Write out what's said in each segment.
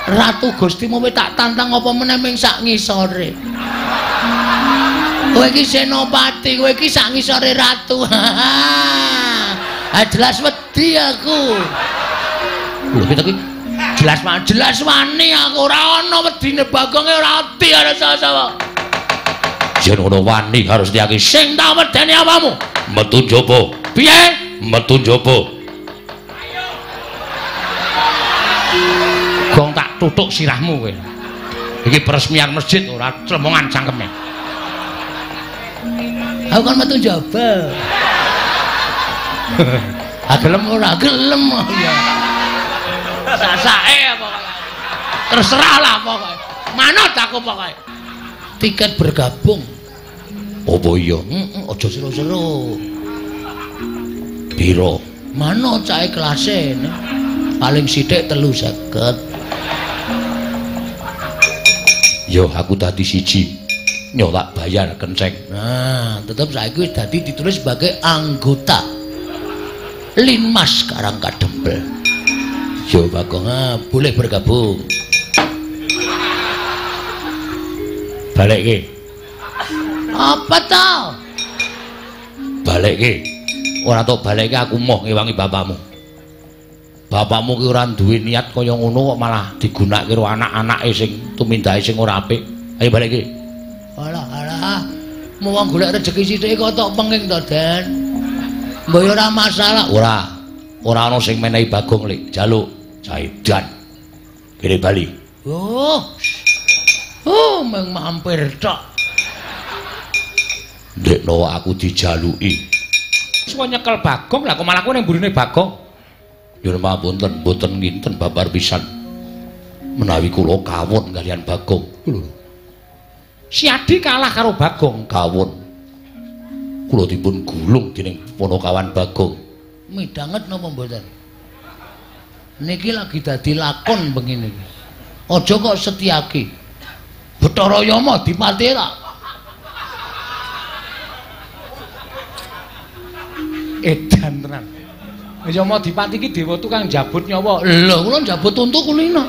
Ratu Gustimu wis tak tantang apa meneh ming sak ngisore. Kowe iki senopati, kowe iki sak ngisore ratu. Ha jelas wedi aku. Lho kita iki jelas wani aku ora ana wedine Bagonge ora ati ana sapa. Yen ora wani harus diaki sing tak wedeni apamu. Metu njaba. Piye? Metu njaba. Gong tak tutuk sirahmu kowe. Iki peresmian masjid ora clemongan cangkeme. Aku kan metu njaba. Gelem ora gelem ya. Sasake apa kok. Terserah lah pokoke. Manut aku pokoke. Tiket bergabung. Apa iya? Aja seru-seru. Piro? Manut cahe kelase. Paling sithik 350. Yo aku tadi siji nyolak bayar kenceng. Nah, tetep saiki wis dadi ditulis sebagai anggota Linmas Karangkadempel. Yo Bagong, boleh bergabung. Balik ke. Apa tau? Balik ke. Ora tok balik ke aku moh ngewangi bapakmu. Bapakmu ki ora duwe niat kaya ngono kok malah digunakake karo anak-anake sing tumindahe sing ora apik. Ayo balik ki. Alah, mau wong golek rezeki sithik kok tok penging to, Den. Mbok ora masalah. Ora ana sing menehi Bagong lek jaluk Jaidan. Kene Bali. Meng mampir tok. Ndekno aku dijaluki. Wis nyekel Bagong lah kok malah kowe ning mburine Bagong. Yen mboten nginten babar pisan menawi kula kawon kalian Bagong. Lho. Si Adi kalah karo Bagong kawon. Kula dipun gulung dening Ponokawan Bagong. Midanget napa mboten? Niki lagi dadi lakon begini. Aja kok Setyaki. Bathara Yama dipati ta. Edan tenan. Yama Dipati iki dewa tukang jabut nyawa. Lho, kula jabut untu kulino.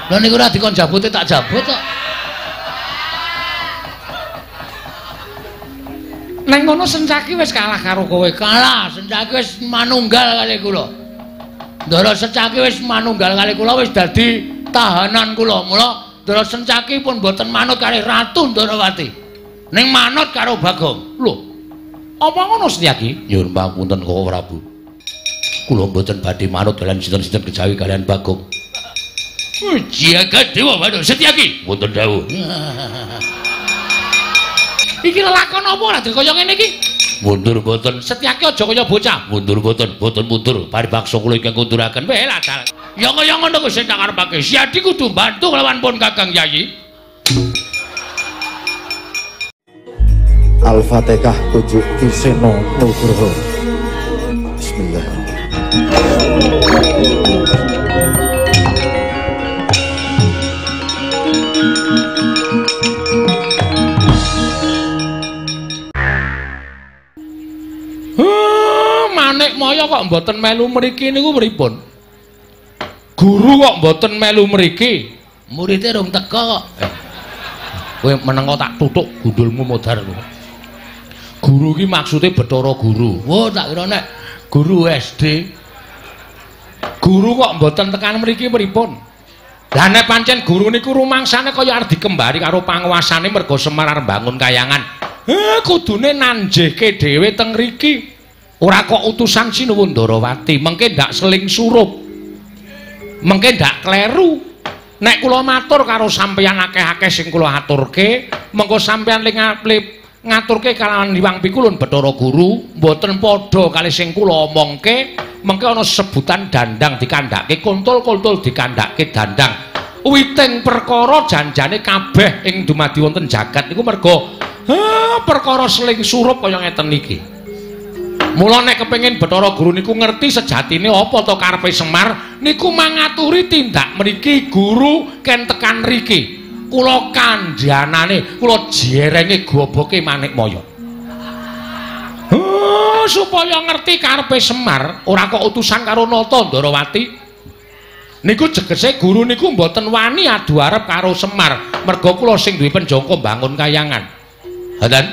Lah niku ora dikon jabute tak jabut kok. Neng ngono Sencaki wis kalah karo kowe. Kalah, Sencaki wis manunggal kali kula. Ndara Sencaki wis manunggal kali kula wis dadi tahanan kula. Mula Ndara Sencaki pun mboten manut kali Ratu Ndarawati. Ning manut karo Bagong. Lho. Apa ngono Setyaki? Nyuwun pangapunten Koko Prabu. Kula mboten badhe manut kalian sinten-sinten kejawi kalian Bagong. Jagat Dewa Bathara Setyaki. Mboten dawuh. Iki lelakon apa ora kaya ngene iki? Mundur mboten. Setyaki aja kaya bocah. Mundur mboten, boten mundur. Paribaksa kula ingkang kunduraken. Weh lacal. Ya kaya ngono kuwi sing tak karepake. Si Adi kudu bantu lawan pun Kakang Yayi. Al-Fatihah tujuh Tiseno Nugroho. Bismillah. Manik Maya kok mboten melu mriki niku pripun? Guru kok mboten melu mriki? Muridé rung teka kok. Kowe menengo tak tutuk gundulmu modar kowe. Guru ki maksude Bathara Guru. Wo tak kira nek guru SD. Guru kok mboten tekan mriki pripun? Lah nek pancen guru niku rumangsane kaya arep dikembari karo panguwasane merga Semar arep bangun kayangan. Kudune nanjehke dhewe teng mriki. Ora kok utusan Sinuwun Ndarawati, mengke ndak seling surup. Mengke ndak kleru. Nek kula matur karo sampeyan akeh-akeh sing kula aturke, mengko sampeyan ngaturke kalawan Hyang Pikulun Bathara Guru mboten padha kali sing kula omongke, mengke ana sebutan dandang dikandhake, kuntul-kuntul dikandhake dandang. Witing perkara janjane kabeh ing dumadi wonten jagat niku merga perkara seling surup kaya ngeten iki. Mula nek kepengin Bathara Guru niku ngerti sejatine apa to karepe Semar, niku mangaturi tindak mriki guru ken tekan mriki. Kula kandhanane, kula jerenge goboke Manik Maya. Supaya ngerti karepe Semar, ora kok utusan karo Nata Ndarawati. Niku jegese guru niku mboten wani adu arep karo Semar. Merga kula sing duwe penjangka bangun kayangan. Ngoten.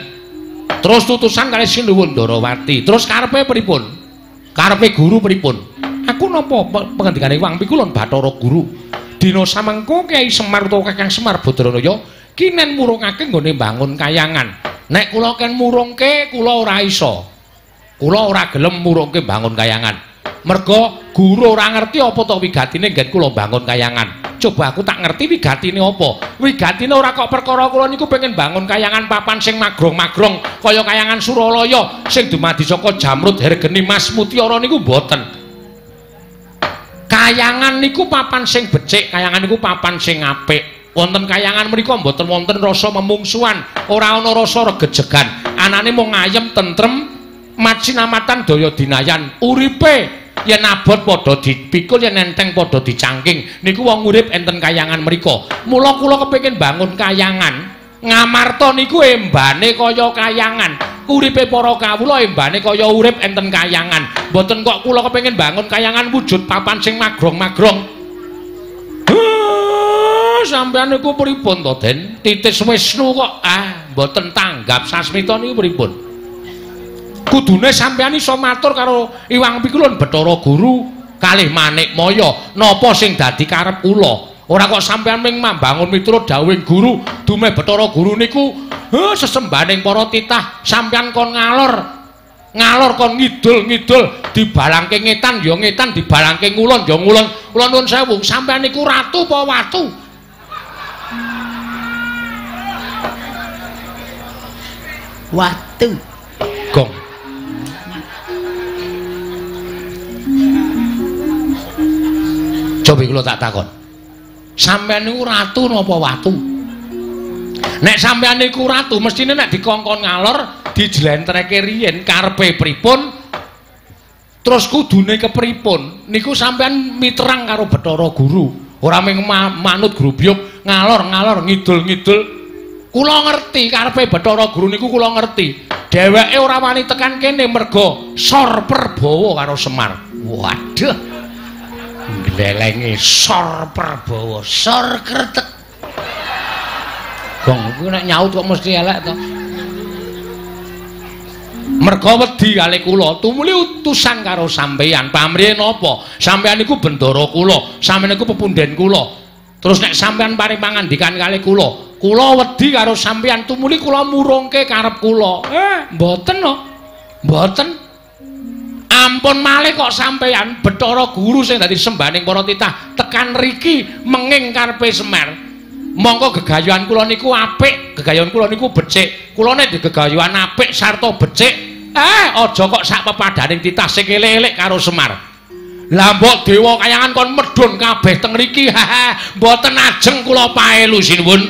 Terus tutusan kali Sinuwun Ndarawati. Terus karepe pripun? Karepe guru pripun? Aku napa pengendikane Wang Pikulun Bathara Guru. Dina samengko Kyai Semar utawa Kakang Semar Badranaya kinen murungake nggone bangun kayangan. Nek kula ken murungke kula ora iso. Kula ora gelem murungke bangun kayangan. Merga guru ora ngerti apa to wigatine nggen kula bangun kayangan. Coba aku tak ngerti wigatine apa. Wigatine ora kok perkara kula niku pengen bangun kayangan papan sing magrong-magrong kaya kayangan Suralaya sing dumadi saka Jamrud Hergeni Mas Mutiara niku mboten. Kayangan niku papan sing becik, kayangan niku papan sing apik. Wonten kayangan mriku mboten wonten rasa memungsuhan, ora ana rasa regejegan. Anane mung ayem tentrem, macinamatan daya dinayan. Uripe yen abot padha dipikul, yen enteng padha dicangking. Niku wong urip enten kayangan mriku. Mula kula kepengin bangun kayangan. Ngamarta niku embane kaya kayangan. Uripe para kawula embane kaya urip enten kayangan. Mboten kok kula kepengin bangun kayangan wujud papan sing magrong-magrong. Sampeyan niku pripun to, Den? Titis Wisnu kok mboten tanggap sasmita niku pripun? Kudune sampeyan iso matur karo Iwang Pikulun Bathara Guru kalih Manikmaya napa sing dadi karep kula. Ora kok sampeyan ming mambangun miturut dawuhing guru, dumeh Bathara Guru niku sesembaning para titah sampeyan kon ngalor kon ngidul dibalangke ngetan ya ngetan, dibalangke ngulon ya ngulon. Kula nuwun sewu, sampeyan niku ratu apa watu? Watu. Gong. Coba kula tak takon. Sampeyan niku ratu napa watu? Nek sampeyan niku ratu, mestine nek dikongkon ngalor, dijlentreke riyen karepe pripun? Terus kudune kepripun? Niku sampeyan miterang karo Bathara Guru. Ora mung manut grubyuk ngalor ngidul-ngidul. Kula ngerti karepe Bathara Guru niku kula ngerti. Dheweke ora wani tekan kene merga Sor Prabawa karo Semar. Waduh. Glelenge Sor Prabawa, Sor Kretek. Gong kuwi nek nyaut kok mesti elek to. Merga wedi kali kula, tumuli utusan karo sampeyan. Pamrih napa? Sampeyan niku bendara kula, sampeyan niku pepunden kula. Terus nek sampeyan paring pangandikan kali kula, kula wedi karo sampeyan, tumuli kula murungke karep kula. Mboten no. Mboten. Ampun malih kok sampeyan Bathara Guru sing dadi sembaning para titah tekan riki menging karepe Semar. Mongko gegayuhan kula niku apik, gegayuhan kula niku becik. Kula nek gegayuhan apik sarta becik, aja kok sak pepadaning titah sing elek-elek karo Semar. Lah mbok dewa kayangan kon medhun kabeh teng riki. Mboten ajeng kula paelu sinuwun.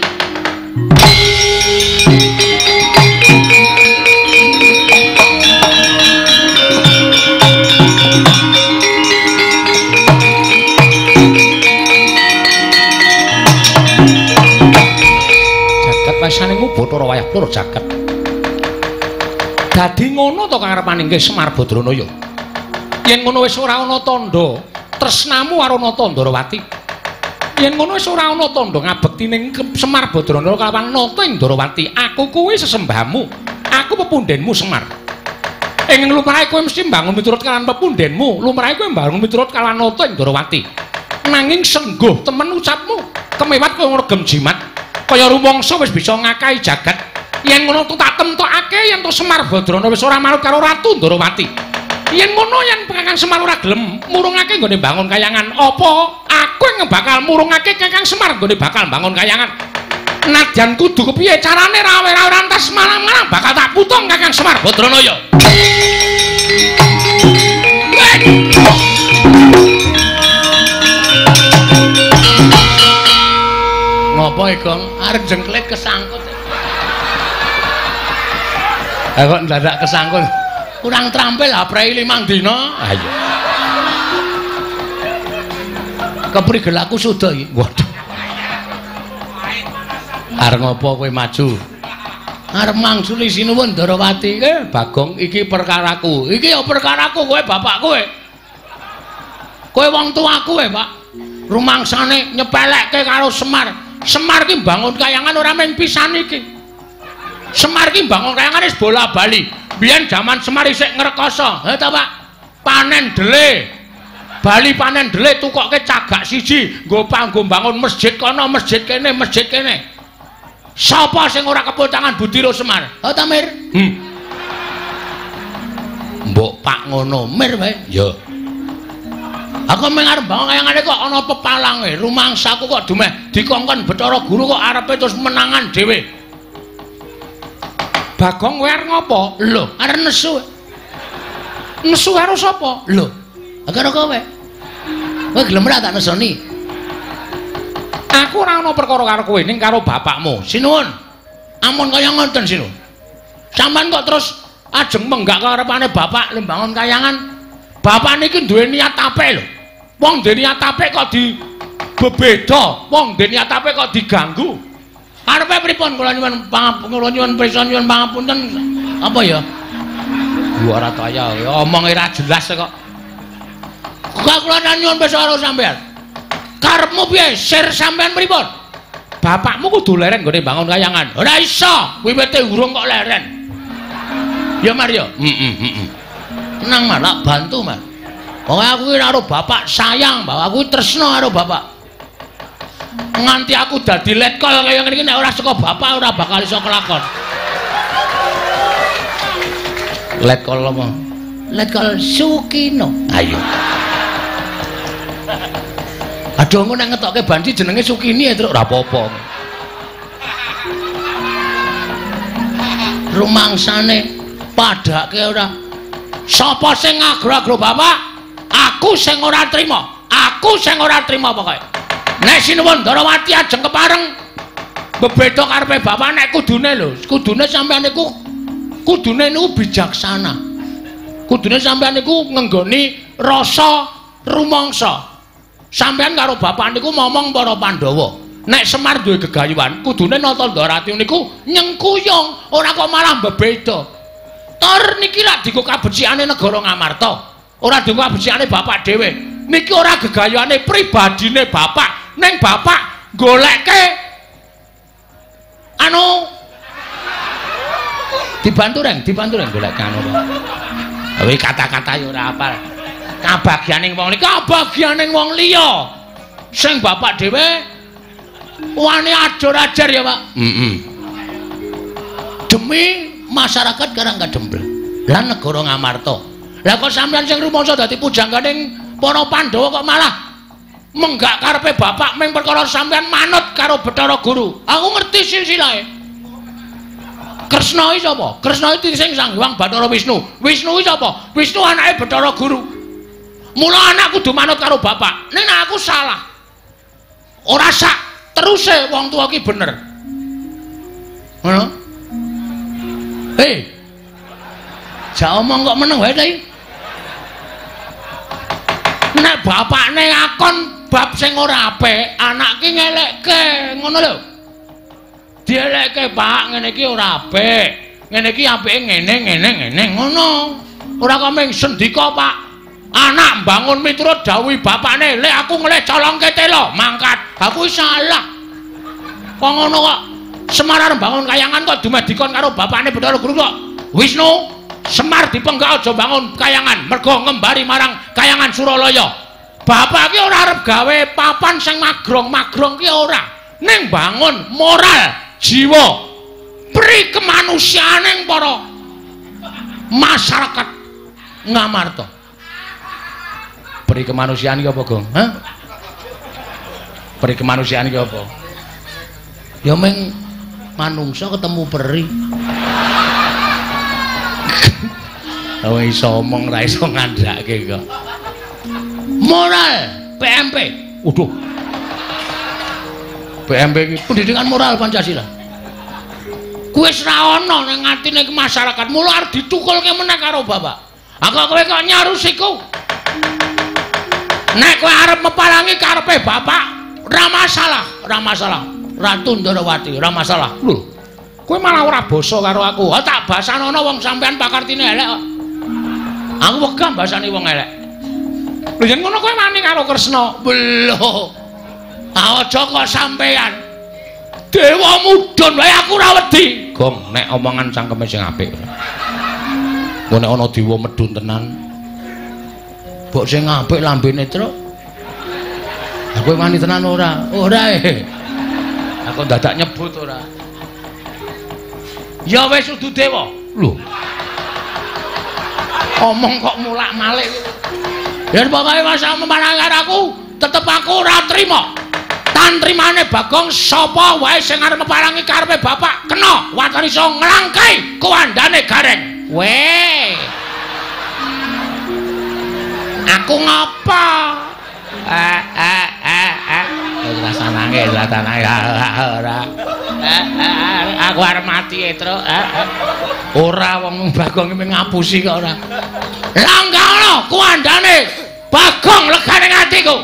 Wasane ku Bathara wayah plur jagat. Dadi ngono to karepaning Semar Badranaya. Yen ngono wis ora ana tandha tresnamu karo Ndarawati. Yen ngono wis ora ana tandha ngabektining Semar Badranaya kalawan nata ing Ndarawati. Aku kuwi sesembahmu. Aku pepundenmu Semar. Ing lumrahe kowe mesti mbangun miturut kalawan pepundenmu. Lumrahe kowe mbangun miturut kalawan nata ing Ndarawati. Nanging sengguh temen ucapmu. Kemewat kowe ngregem jimat. Kaya rumangsa wis bisa ngakahi jagat. Yen ngono tak temtokake yen to Semar Badranaya wis ora manut karo Ratu Ndarawati. Yen ngono yen Kakang Semar ora gelem murungake nggone bangun kayangan, apa aku yang bakal murungake Kakang Semar nggone bakal bangun kayangan. Nadyan kudu kepiye carane rawe-rawe rantas malang-malang bakal tak putung Kakang Semar Badranaya. Ngopo Gong? Arep jengklet kesangkut. Kok ndadak kesangkut? Kurang trampil aprei 5 dina. Ayo. Keprigel aku suda iki. Waduh. Arep ngopo kowe maju? Arep mangsuli Sinuwun Ndarawati. Bagong iki perkaraku. Iki ya perkaraku kowe bapak kowe. Kowe wong tuaku Pak. rumangsane nyepelekke karo Semar. Semar ki bangun kayangan ora mung pisan iki. Semar ki bangun kayangan wis bola-bali. Biyen jaman Semar isih ngrekoso. Ha ta, Pak? Panen dele. Bali panen dele tukokke cagak siji, nggo panggo bangun masjid kono, masjid kene, masjid kene. Sapa sing ora kepul tangan Budiro Semar? Ha ta, Mir? Mbok Pak ngono, Mir wae. Ya. Aku mung arep bangun kayangane kok ana pepalange, rumangsaku kok dumeh dikongkon Bathara Guru kok arepe terus menangan dhewe. Bagong kowe arep ngopo? Lho, arep nesu. Nesu karo sapa? Lho, karo kowe. Kowe gelem ora tak nesoni? Aku ora ana perkara karo kowe, ning karo bapakmu. Sinuwun. Ampun kaya ngoten, Sinuwun. Sampeyan kok terus ajeng menggak karepane bapak lembangun kayangan. Bapak niki duwe niat apik lho. Wong duwe niat apik kok dibebeda, wong duwe niat apik kok diganggu. Arepe pripun kula nyuwun pirsa nyuwun pangapunten. Apa ya? Ora kaya omonge ra jelas kok. Kok kula nyuwun pirsa karo sampean. Karepmu piye? Sir sampean pripun? Bapakmu kudu leren nggone bangun kayangan. Ora iso, wiwite urung kok leren. Ya Mar ya. Tenang Mar, tak bantu Mar. Wong aku iki karo bapak sayang, bahwa aku tresno karo bapak. Nganti aku dadi letkol kaya ngene iki nek ora saka bapak ora bakal iso kelakon. Letkol apa? Letkol Sukino. Ayo. Aduh engko nek ngetokke Bandi jenenge Sukini ya terus ora apa-apa. Rumangsane padake ora. Sapa sing ngagro-agro bapak? Aku sing ora trima. Aku sing ora trima pokoke. Nek Sinuwun Darawati ajeng kepareng bebeda karepe bapak nek kudune lho. Kudune sampeyan niku kudune niku bijaksana. Kudune sampeyan niku ngenggoni rasa rumangsa. Sampeyan karo bapak niku ngomong para Pandhawa. Nek Semar duwe gegayuhan, kudune nata Darawati niku nyengkuyung, ora kok malah bebeda. Tor niki lak dienggo kabecikane negara Ngamarta. Ora dienggo kabecikane bapak dhewe. Niki ora gegayuhane pribadine bapak. Ning bapak goleke anu dibantu reng golek anu. Kuwi kata-kata ya ora apal. Kabagyaning wong iki kabagyaning wong liya. Sing bapak dhewe wani ajar-ajar ya, Pak. Demi masyarakat Karang Kadempel lan negara Ngamarta. Lah kok sampeyan sing rumangsa dadi pujangganing para Pandhawa kok malah menggak karepe bapak mung perkara sampeyan manut karo Bathara Guru. Aku ngerti silsilahe. Kresna iki sapa? Kresna iki sing Sang Hyang Bathara Wisnu. Wisnu iki sapa? Wisnu anake Bathara Guru. Mula anak kudu manut karo bapak. Ning aku salah. Ora sak teruse wong tuwa ki bener. Ngono? Jak omong kok meneng wae ta iki. Nek bapakne ngakon bab sing ora apik, anak ki ngelekke, ngono lho. Dielekke, Pak, ngene iki ora apik. Ngene iki apike ngene, ngono. Ora kok mung sendika, Pak. Anak bangun miturut dawuh bapakne, lek aku ngeleh colongke telo, mangkat. Aku salah. Kok ngono kok Semar arep bangun kayangan kok dumeh dikon karo bapakne Bathara Guru kok. Wisnu, Semar dipenggak aja bangun kayangan, mergo ngembari marang kayangan Suralaya. Bapak ki ora arep gawe papan sing magrong ki ora. Ning bangun moral, jiwa, pri kemanusiaaning para masyarakat Ngamarta. Pri kemanusiaan iki apa, Gong? Hah? Pri kemanusiaan iki apa? Ya mung manungsa ketemu peri. Ora iso omong, ora iso ngandhake kok. Moral PMP. Waduh. PMP iki pendidikan moral Pancasila. Kuwi wis ra ana ning atine masyarakat, mula arep ditukulke meneh karo bapak. Aku kowe kok nyarusiku. Nek kowe arep mepalangi karepe bapak, ora masalah. Ratu Ndarawati, ora masalah. Lho, kowe malah ora basa karo aku. Ha tak basanono wong sampean pakartine elek kok. Aku wegah basane wong elek. Lho yen ngono kowe wani karo Kresna. Lho. Aja kok sampean. Dewa mudhun wae aku ora wedi. Gong, nek omongan cangkeme sing apik. Engko nek ana dewa medhun tenan. Mbok sing apik lambene, Truk. Aku wani tenan ora? Ora Aku dadak nyebut ora. Ya wis udu dewa. Lho. Omong kok mulak-malik. Yen pokoke masa memarang aku, tetep aku ora trima. Tan trimane Bagong sapa wae sing arep meparangi karepe bapak kena waton iso nglangkai kuwandane gareng. Weh. Aku ngapa? Rasanange ora. Aku arep mati, Truk. Ora wong Bagong iki ngapusi kok ora. Langkano kuwandane Bagong legane atiku.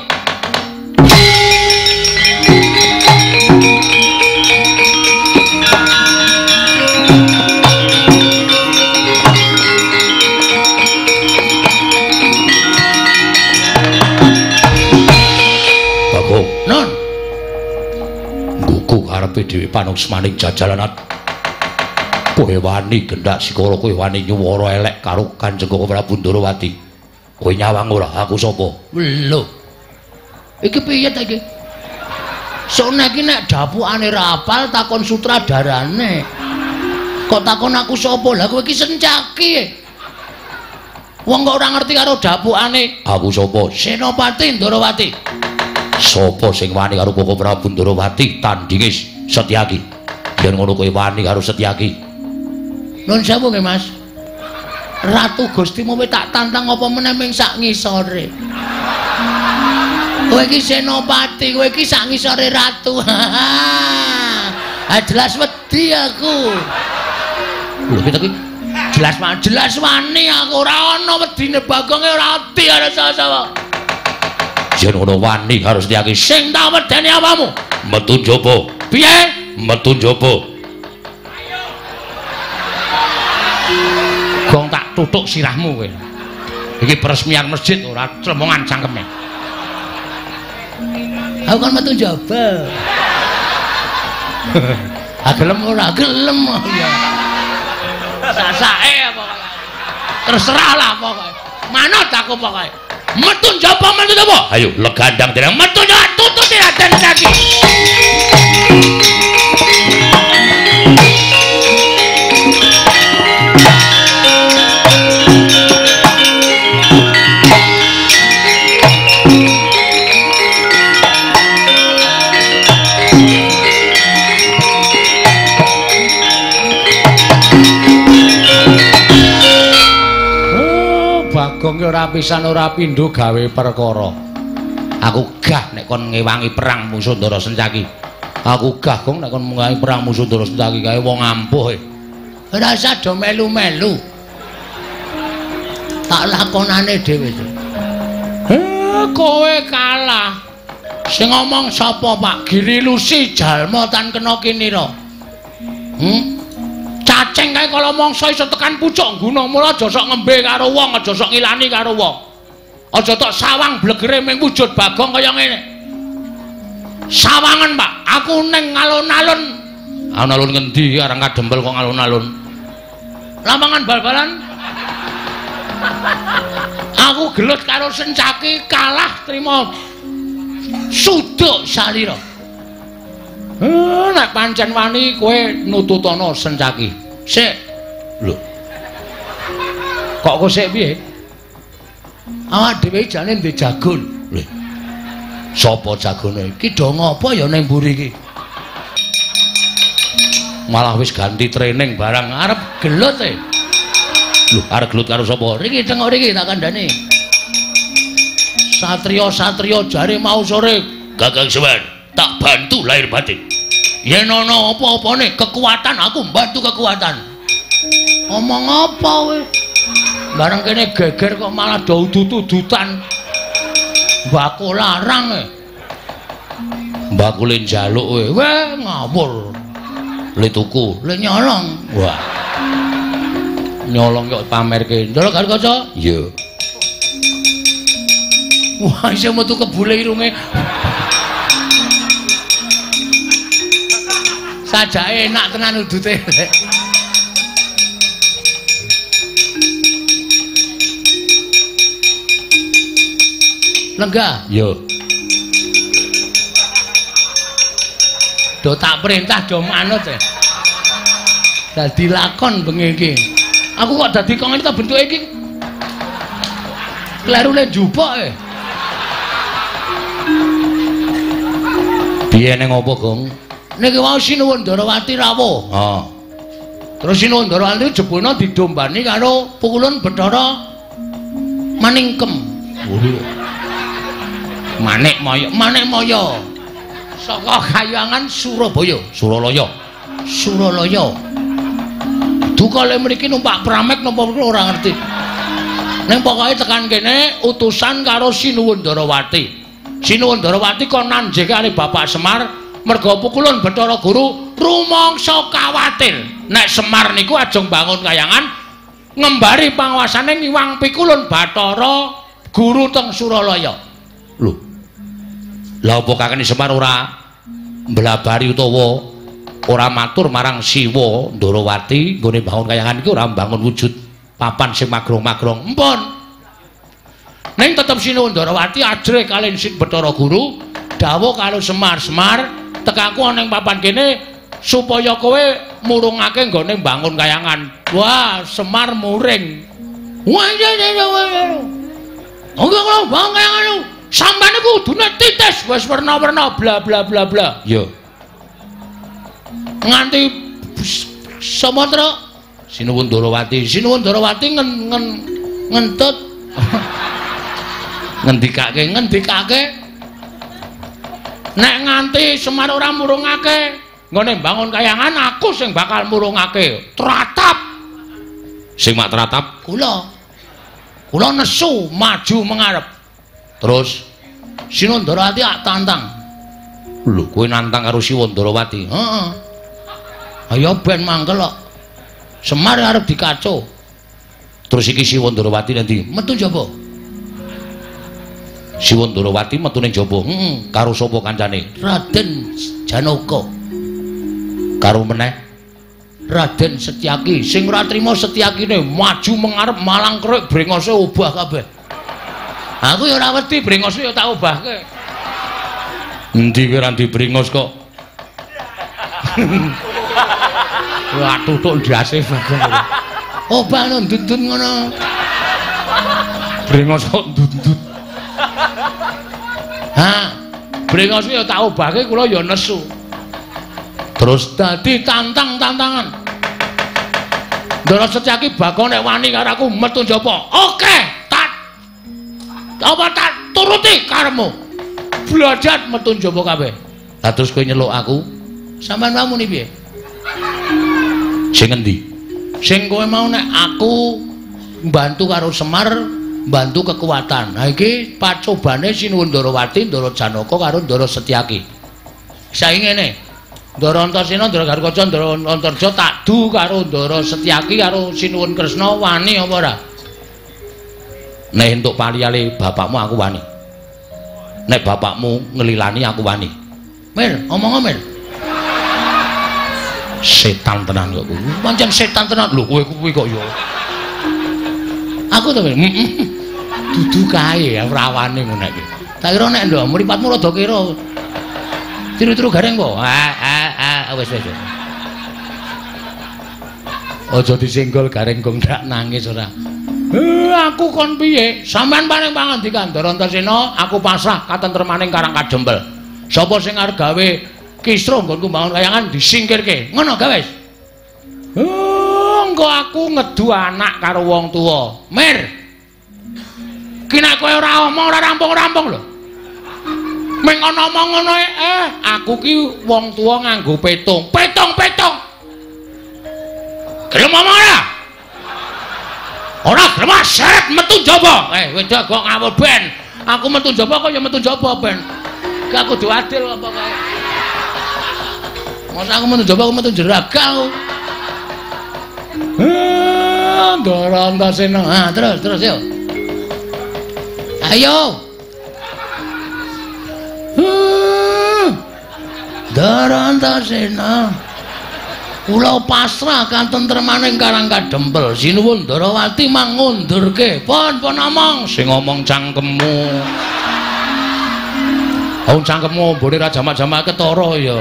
Bagong, non. Ngguku karepe dhewe panungsmaning jajalanat. Kowe wani gendak sikara, kowe wani nyuwara elek karo Kanjeng Prabu Ndrawati. Kowe nyawang ora aku sapa? Lho. Iki piye ta iki? Sone iki nek dapukane ra apal takon sutradarane. Kok takon aku sapa? Lah kowe iki Sencaki. Wong kok ora ngerti karo dapukane. Aku sapa? Senopati Ndrawati. Sapa sing wani karo Koko Prabu Ndrawati tandhinge Setyaki? Yen ngono kowe wani karo Setyaki. Nun sewu nggih, Mas. Ratu Gustimu wis tak tantang apa meneh ming sak ngisore. Kowe iki senopati, kowe iki sak ngisore ratu. Jelas wedi aku. Lho iki jelas wani aku ora ana wedine Bagonge ora ati karo sapa-sapa. Yen ngono wani harus Setyaki sing tak wedeni apamu? Metu njaba. Piye? Metu njaba. Gong tak tutuk sirahmu kowe. Iki peresmian masjid ora cemongan cangkeme. Aku kan metu njaba. Gelem ora gelem ya. Sasake apa kok. Terserah lah pokoke. Manut aku pokoke. Metu njaba metu apa? Ayo legandang dereng metu njaba tutut Raden Setyaki. Bagong ora pisan ora pindho gawe perkara. Aku gah nek kon ngewangi perang musuh Ndara Sencaki. Aku gah Gong nek kon ngewangi perang musuh Ndara Sencaki kae wong ampuh. Ora usah do melu-melu. Tak lakonane dhewe. Kowe kalah. Sing ngomong sapa, Pak? Giri Lusi jalma tan kena kinira. Cacing kae kala mangsa iso tekan pucuk gunung, mula aja sok ngembe karo wong, aja sok ngilani karo wong. Aja tok sawang blegere ming wujud Bagong kaya ngene. Sawangan, Pak. Aku ning alun-alun. Alun-alun ngendi areng kadempel kok alun-alun? Lapangan bal-balan. Aku gelut karo Sencaki kalah trima suduk salira. Nek pancen wani kowe nututana Sencaki. Sik. Lho. Kok kowe sik piye? Awak dhewe jane ndek jagon. Lho. Sapa jagone? Ki do ngopo ya ning mburi iki? Malah wis ganti training barang arep gelut e. Lho, arep gelut karo sapa? Riki tengok riki tak kandhani. Satriya-satriya jare mau sore Kakang Semar tak bantu lahir batin. Yen ana apa-apane kekuatan aku bantu kekuatan. Omong apa kowe? Bareng kene geger kok malah do udut-udutan. Mbakku larang e. Mbakku le njaluk kowe. Weh ngawur. Le tuku, le nyolong. Wah. Nyolong kok pamerke. Ndara karo kaca? Iya. Wah, iso metu kebule irunge. Sajake enak tenan udute. Lenggah. Yo. Do tak perintah do manut e. Dadi lakon bengi iki. Aku kok dadi kok ngene ta bentuke iki. Klerune njupuk e. Piye ning opo, Gong? Niki wau Sinuwun Darawati rawuh. Heeh. Terus Sinuwun Darawati jebulna didombani karo Pukulun Bathara Maningkem. Manik Maya. Saka Kahyangan Surabaya. Suralaya. Dukale mriki numpak pramek napa ora ngerti. Ning pokoke tekan kene utusan karo Sinuwun Darawati. Sinuwun Darawati kon nanjih kali Bapak Semar merga Pukulun Bathara Guru rumangsa kawatir nek Semar niku ajeng bangun Kahyangan ngembari panguwasane ngiwang Pikulun Bathara Guru teng Suralaya. Lho. Lah apa Kakang Semar ora mblabari utawa ora matur marang Siwa Darawati nggone bangun Kahyangan iki ora mbangun wujud papan sing magrong-magrong. Empun. Ning tetep Sinuwun Darawati ajrih kalih Sin Bathara Guru dawuh karo Semar tekaku ana ing papan kene supaya kowe murungake nggone bangun Kahyangan. Wah, Semar muring. Wah, Enggak bangun Kahyangan. Sampeyan niku kudune titis wis werna-werna bla bla bla bla. Yo. Nganti samatra Sinuwun Darawati ngentut ngendikake nek nganti Semar ora murungake nggone bangun Kahyangan aku sing bakal murungake. Tratap sing mak tratap kula nesu maju mengarep. Terus Sinuwun Darawati tantang. Lho kowe nantang karo Sinuwun Darawati? Heeh. Ayo ben mangkel kok. Semar arep dikaco. Terus iki Sinuwun Darawati nanti metu jaba. Sinuwun Darawati metu ning jaba. Karo sapa kancane? Raden Janaka. Karo meneh Raden Setyaki. Sing ora trima Setyakine maju mengarep malang krek brengose obah kabeh. Aku ya ora wedi brengose ya tak obahke. Endi kowe ora dibrengos kok? Wah tutuk ndase bagong. Obah no ndundun ngono. Brengos kok ndundut. Brengos ya tak obahke kula ya nesu. Terus dadi tantangan. Ndara Setyaki bakon nek wani karo aku metu njaba. Oke, tak turuti karepmu. Blajat metu njaba kabeh. Lah terus kowe nyeluk aku. Sampeyan mau muni piye? Sing endi? Sing kowe mau nek aku mbantu karo Semar, mbantu kekuatan. Nah iki pacobane Sinuwun Darawati, Ndara Janaka karo Ndara Setyaki. Saiki ngene. Ndara Antasena, Ndara Garkaca, Ndara Antarja tak du karo Ndara Setyaki karo Sinuwun Kresna wani apa ora? Nek entuk paliyale bapakmu aku wani. Nek bapakmu ngelilani aku wani. Mir, omong Mir. Setan tenan kok kuwi. Pancen setan tenan lho kowe kuwi kok ya. Aku to Mir. Dudu kae ora wani ngono iki. Tak kira nek ndok mripatmu rada kira. Tiru-tiru gareng kok. Wis. Aja disenggol gareng gong ndak nangis ora. Aku kon piye? Sampeyan paring pangandikan Ndara Antasena, aku pasrah katentremaning Karang Kadempel. Sapa sing arep gawe kisruh nggonku bangun Kahyangan disingkirke. Ngono ga wis. Engko aku ngedu anak karo wong tuwa. Mir. Ki nek kowe ora omong ora rampung-rampung lho. Meng ana omong ngono aku ki wong tuwa nganggo petung. Petung. Gelem omong ora? Ora gelem seret metu njaba. Wedok kok ngawur ben. Aku metu njaba kok ya metu njaba ben. Ki aku diadil apa kae. Masa aku metu njaba aku metu jeragal. Ndara Antasena. Terus yo. Ayo. Ndara Antasena. Kula pasrah katentremaning Karang Kadempel. Sinuwun Ndarawati mangundurke. Pun omong sing ngomong cangkemmu. Oh cangkemmu mbone ra jamak-jamak ketara ya.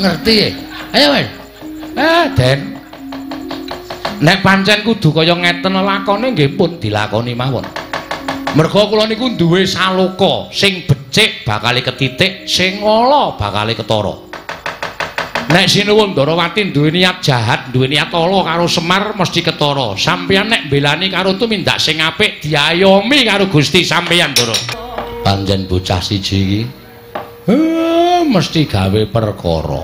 Ngerti? Ayo wis. Den. Nek pancen kudu kaya ngeten lakone nggih pun dilakoni mawon. Merga kula niku duwe saloka sing becik bakal ketitik, sing ala bakal ketara. Nek Sinuwun Ndarawati duwe niat jahat, duwe niat ala karo Semar mesti ketara. Sampeyan nek belani karo tumindak sing apik diayomi karo Gusti sampeyan, Ndara. Panjen bocah siji iki mesti gawe perkara.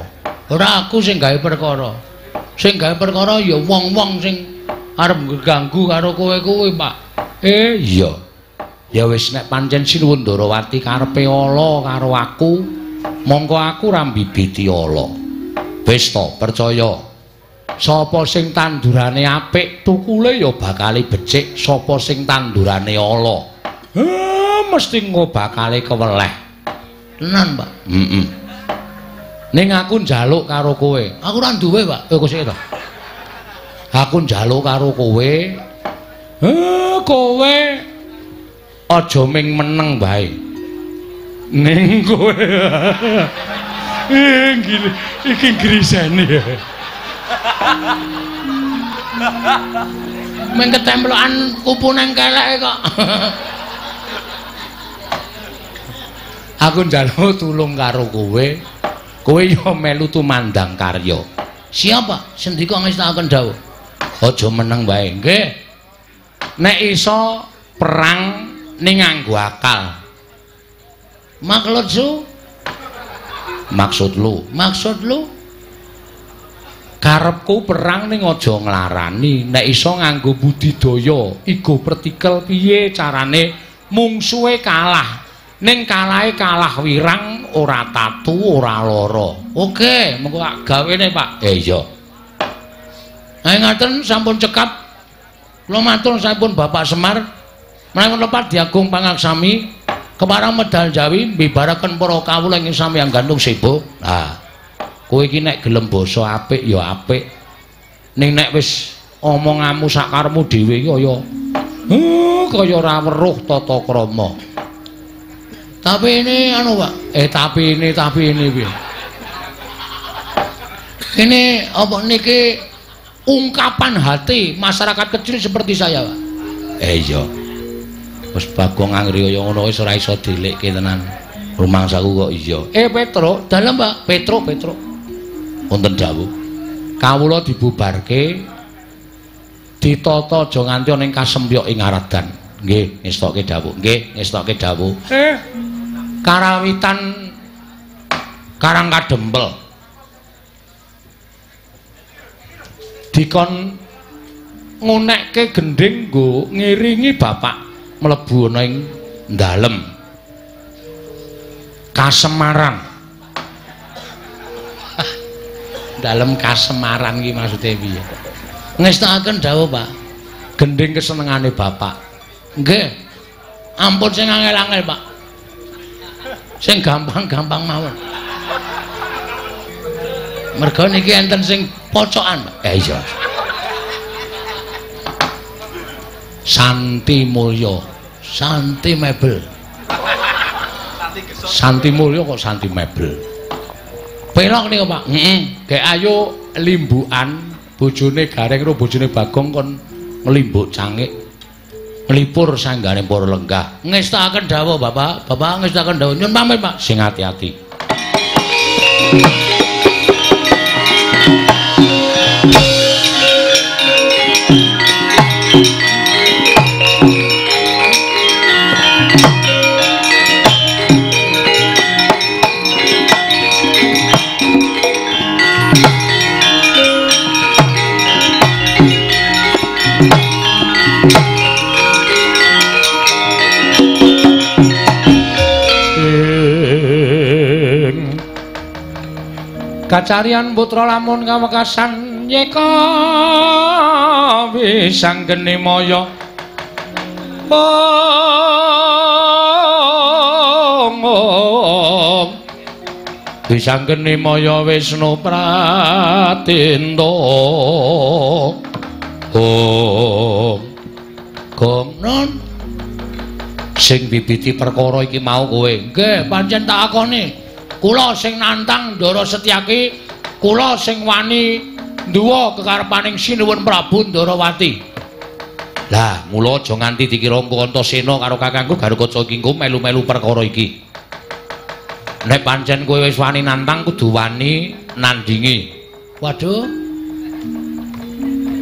Ora aku sing gawe perkara. Sing gawe perkara ya wong-wong sing arep ganggu karo kowe kuwi, Pak. Iya. Ya wis nek pancen Sinuwun Ndarawati karepe ala karo aku, mongko aku ra mbibiti ala. Wis to, percaya. Sapa sing tandurane apik, tukule ya bakal becik. Sapa sing tandurane ala, mesti bakal keweleh. Tenan, Pak. Ning aku njaluk karo kowe. Aku ora duwe, Pak. Kowe sik to. Aku njaluk karo kowe. Kowe aja ming meneng bae. Ning kowe iki grisane ya. Meng ketemplokan kupune keleke kok. Aku njaluk tulung karo kowe. Kowe ya melu tumandang karya. Siapa? Sendika ngestakaken dawuh. Aja meneng bae, nggih. Nek iso perang ning nganggo akal. Maksud lu karepku perang ning aja nglarani. Nek iso nganggo budidaya igo pertikel piye carane mungsuhe kalah. Ning kalahe kalah wirang ora tatu ora lara. Oke, mengko tak gawene, Pak. Iya. Ayo ngaten sampun cekap. Kula matur sampun Bapak Semar. Menawi lepat Diagung Pangaksami keparang medal Jawi mbibaraken para kawula ing sampeyan gantung sibuk. Nah, kowe iki nek gelem basa apik ya apik. Ning nek wis omonganmu sakarepmu dhewe iki kaya ora weruh tata krama. Tapi ini anu, Pak. Tapi ini piye? Ini apa niki ungkapan hati masyarakat kecil seperti saya, Pak. Iya. Wis Bagong Anggriya ngono wis ora iso dilekke tenan. Rumangsaku kok iya. Petro, dalem, Pak. Petro. Wonten dawuh. Kawula dibubarke ditata aja nganti ana ing kasembyok ing Aradan. Nggih, ngestokke dawuh. Karawitan Karang Kadempel. Dikon ngunekke gending nggo ngiringi bapak mlebu ana ing dalem Kasemaran. Dalem Kasemaran iki maksude piye? Ngestakaken dawuh, Pak. Gending kesenengane bapak. Nggih. Ampun sing angel-angel, Pak. Sing gampang-gampang mawon. Merga niki enten sing pocokan, Pak. Iya. Santi Mulya, Santi Mebel. Santi Mulya kok Santi Mebel. Pelok niku, Pak. Gek ayo limbukan bojone Gareng karo bojone Bagong kon nglimbuk cangik. Nglipur sanggane para lenggah. Ngestakaken dawuh, Bapak. Bapak ngestakaken dawuh. Nyun pamit, Pak. Sing ati-ati. Kacarian putra lamun kawekasan yeka wisang geni maya Bisangkeni Maya Wisnu Pratinda. Gong non sing bibiti perkara iki mau kowe. Nggih, pancen tak akoni. Kula sing nantang Ndara Setyaki, kula sing wani nduwa kekarepaning Sinuwun Prabu Ndarawati. Lah, mula aja nganti dikira Antasena karo kakangku Garukaca Kingko melu-melu perkara iki. Nek pancen kowe wis wani nantang kudu wani nandingi. Waduh.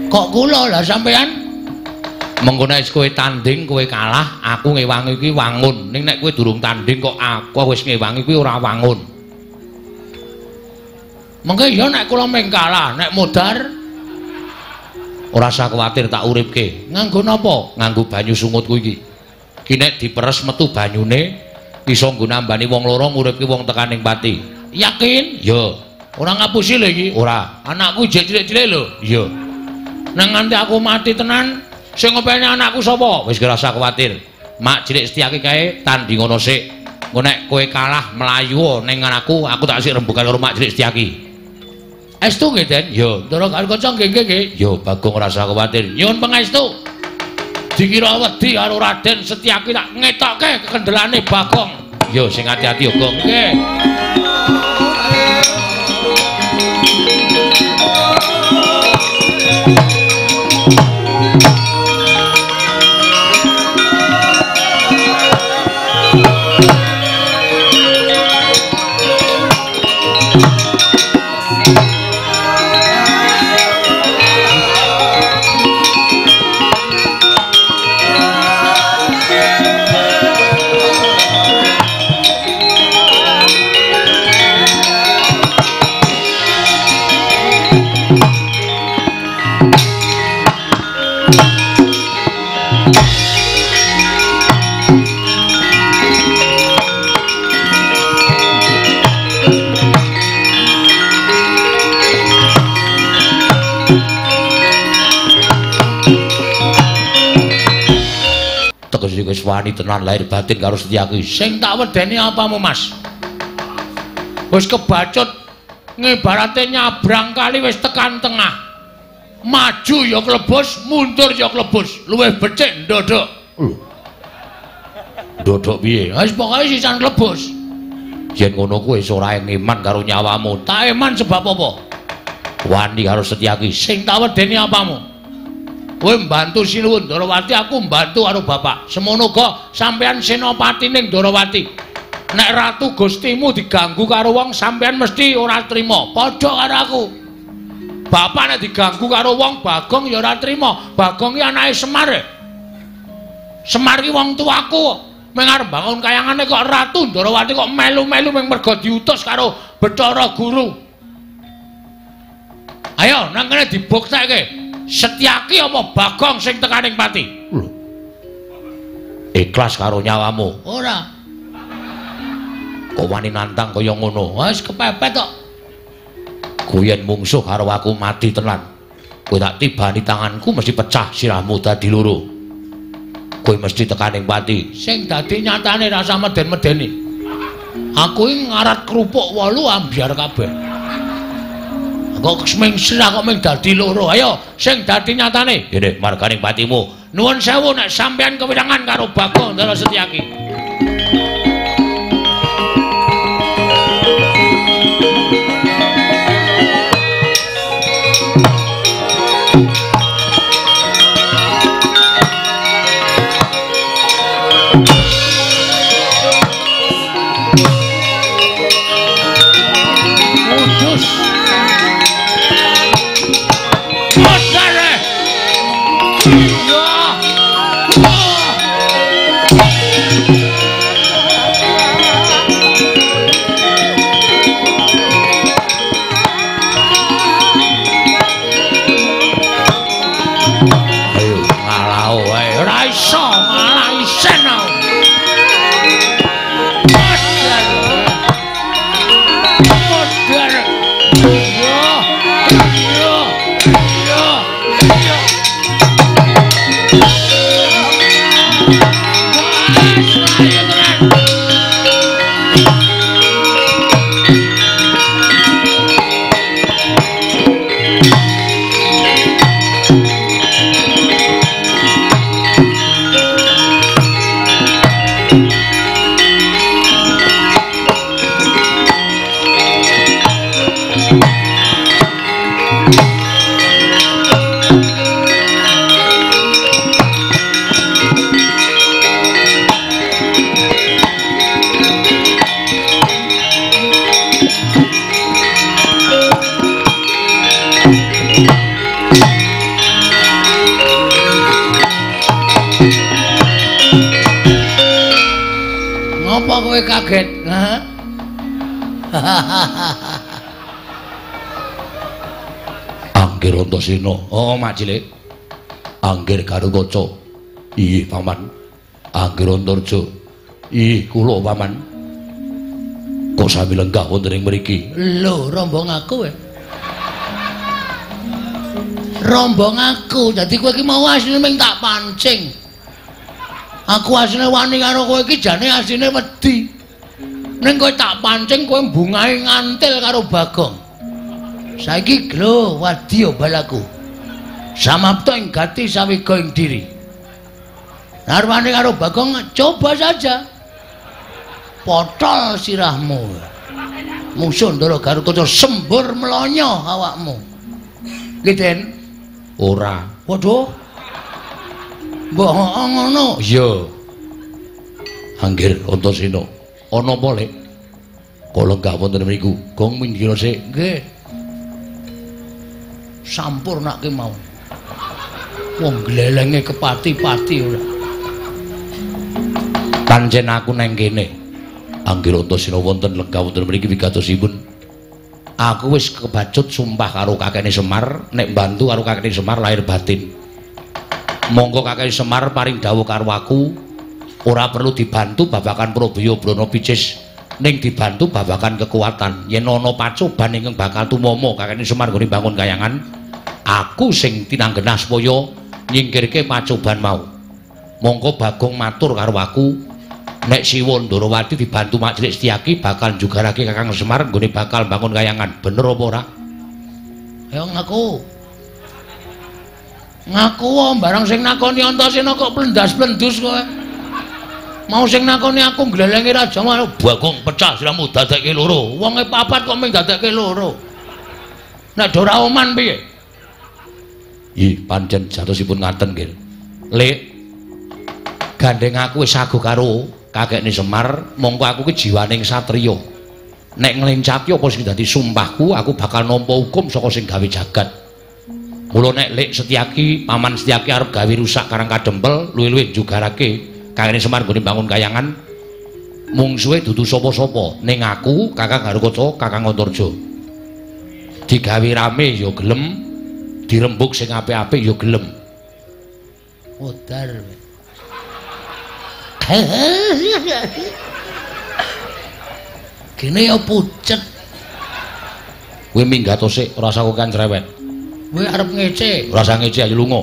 Kok kula lah sampean? Mengko nek kowe tanding kowe kalah, aku ngewangi iki wangun. Ning nek kowe durung tanding kok aku wis ngewangi kuwi ora wangun. Mengko ya nek kula meng kalah, nek modar ora usah kuwatir tak uripke. Nganggo napa? Nganggo banyu sungutku iki. Ki nek diperes metu banyune iso nggo nambani wong loro nguripke wong tekaning pati. Yakin? Ya. Ora ngapusi lho iki. Ora. Anakku jek cilik-cilik lho. Ya. Nang nganti aku mati tenan, sing ngopeni anakku sapa? Wis ora usah kuwatir. Mak cilik Setyaki kae tanding ngono sik. Engko nek kowe kalah mlayu ning anakku, aku tak sik rembugan karo mak cilik Setyaki. Estu nggih, Den? Ya, Ndara Garukaca nggih. Ya, Bagong ora usah kuwatir. Nyuwun pangestu. Dikira wedi karo Raden Setyaki tak ngetokke kekendelane Bagong. Ya, sing ati-ati ya, Gong. Nggih. Wis wani tenan lahir batin karo Setyaki. Sing tak wedeni apamu, Mas? Wis kebacut ngibarate nyabrang kali wis tekan tengah. Maju ya klebus, mundur ya klebus. Luwih becik ndodok. Ndodok piye? Wis pokoke sisan klebus. Yen ngono kuwi wis ora eman karo nyawamu. Tak eman sebab apa? Wani karo Setyaki. Sing tak wedeni apamu? Kowe mbantu Sinuwun Ndarawati, aku mbantu karo bapak. Semono uga sampeyan senopatining Ndarawati. Nek ratu Gustimu diganggu karo wong, sampeyan mesti ora trima. Padha karo aku. Bapak nek diganggu karo wong, Bagong ya ora trima. Bagong iki anake Semar. Semar iki wong tuaku. Meng arep bangun kayangane kok Ratu Ndarawati kok melu-melu meng mergo diutus karo Bathara Guru. Ayo nang kene dibuktekke. Setyaki apa Bagong sing tekaning pati? Lho. Ikhlas karo nyawamu? Ora. Kok wani nantang kaya ngono? Wis kepepet kok. Yen mungsuh karo aku mati tenan. Kowe tak tibani tanganku mesti pecah sirahmu dadi loro. Kowe mesti tekaning pati. Sing dadi nyatane rasa meden-medeni. Aku iki ngarat kerupuk 8 ambyar kabeh. Kok semeng sirah kok meng dadi loro. Ayo sing dadi nyatane ngene marganing patimu. Nuwun sewu nek sampeyan kewirangan karo Bagong Ndara Setyaki. kaget. Anggir Antasena. Oh, Mak Cilik. Anggir Garukaca. Inggih, Paman. Anggir Antarja. Inggih, kula Paman. Kok sami lenggah wonten ing mriki? Lho, rombong aku wae. Rombong aku. Dadi kowe iki mau asline mung tak pancing. Aku asline wani karo kowe iki jane asline wedi. Ning kowe tak pancing kowe bungahe ngantil karo Bagong. Saiki glo wadya balaku. Samapta ing gati sawiga ing diri. Narwane karo Bagong coba saja. Potol sirahmu. Musuh Ndara Garukaca sembur melonyo awakmu. Nggih, Den. Ora. Waduh. Mbok ngono. Iya. Anggir Antasena. Ana apa, Lek? Kala lenggah wonten mriku. Gong minggir sik. Nggih. Sampurnake mau. Wong glelenge kepati-pati ora. Pancen aku nang kene. Anggir Antasena wonten lenggah wonten mriki wigatosipun. Aku wis kebacut sumpah karo kakene Semar nek bantu karo kakene Semar lahir batin. Monggo kakene Semar paring dawuh karo aku ora perlu dibantu babakan Prabaya Brana Picis ning dibantu babakan kekuatan. Yen ana pacoban ingkang bakal tumama kakene Semar nggone bangun kayangan, aku sing tinanggenah supaya nyingkirke pacoban mau. Monggo Bagong matur karo aku nek Siwa Ndarawati dibantu Mak Cilik Setyaki bakal jugarake Kakang Semar nggone bakal bangun kayangan. Bener apa ora? Ya ngaku. Ngaku barang sing nakoni Antasena kok plendas-plendus kowe. Mau sing nakoni aku glelenge raja malah Bagong pecah siramu dadekke loro. Wonge papat kok mung dadekke loro. Nek ora oman piye? Ih, pancen jatosipun ngaten nggih. Lek gandeng aku wis saguh karo kakekne Semar, mongko aku ki jiwaning satriya. Nek nglencati apa sing dadi sumpahku, aku bakal nampa hukum saka sing gawe jagat. Mula nek Lek Setyaki, Paman Setyaki arep gawe rusak Karang Kadempel, luwih-luwih jugarake kakekne Semar nggone bangun kayangan, mungsuhe dudu sapa-sapa, ning aku, Kakang Garukaca, Kakang Antarja. Digawe rame ya gelem, dirembug sing apik-apik ya gelem. Odar. Kene ya pucet. Kowe minggat sik, ora usah kan cerewet. Kowe arep ngece. Ora usah ngece ayo lunga.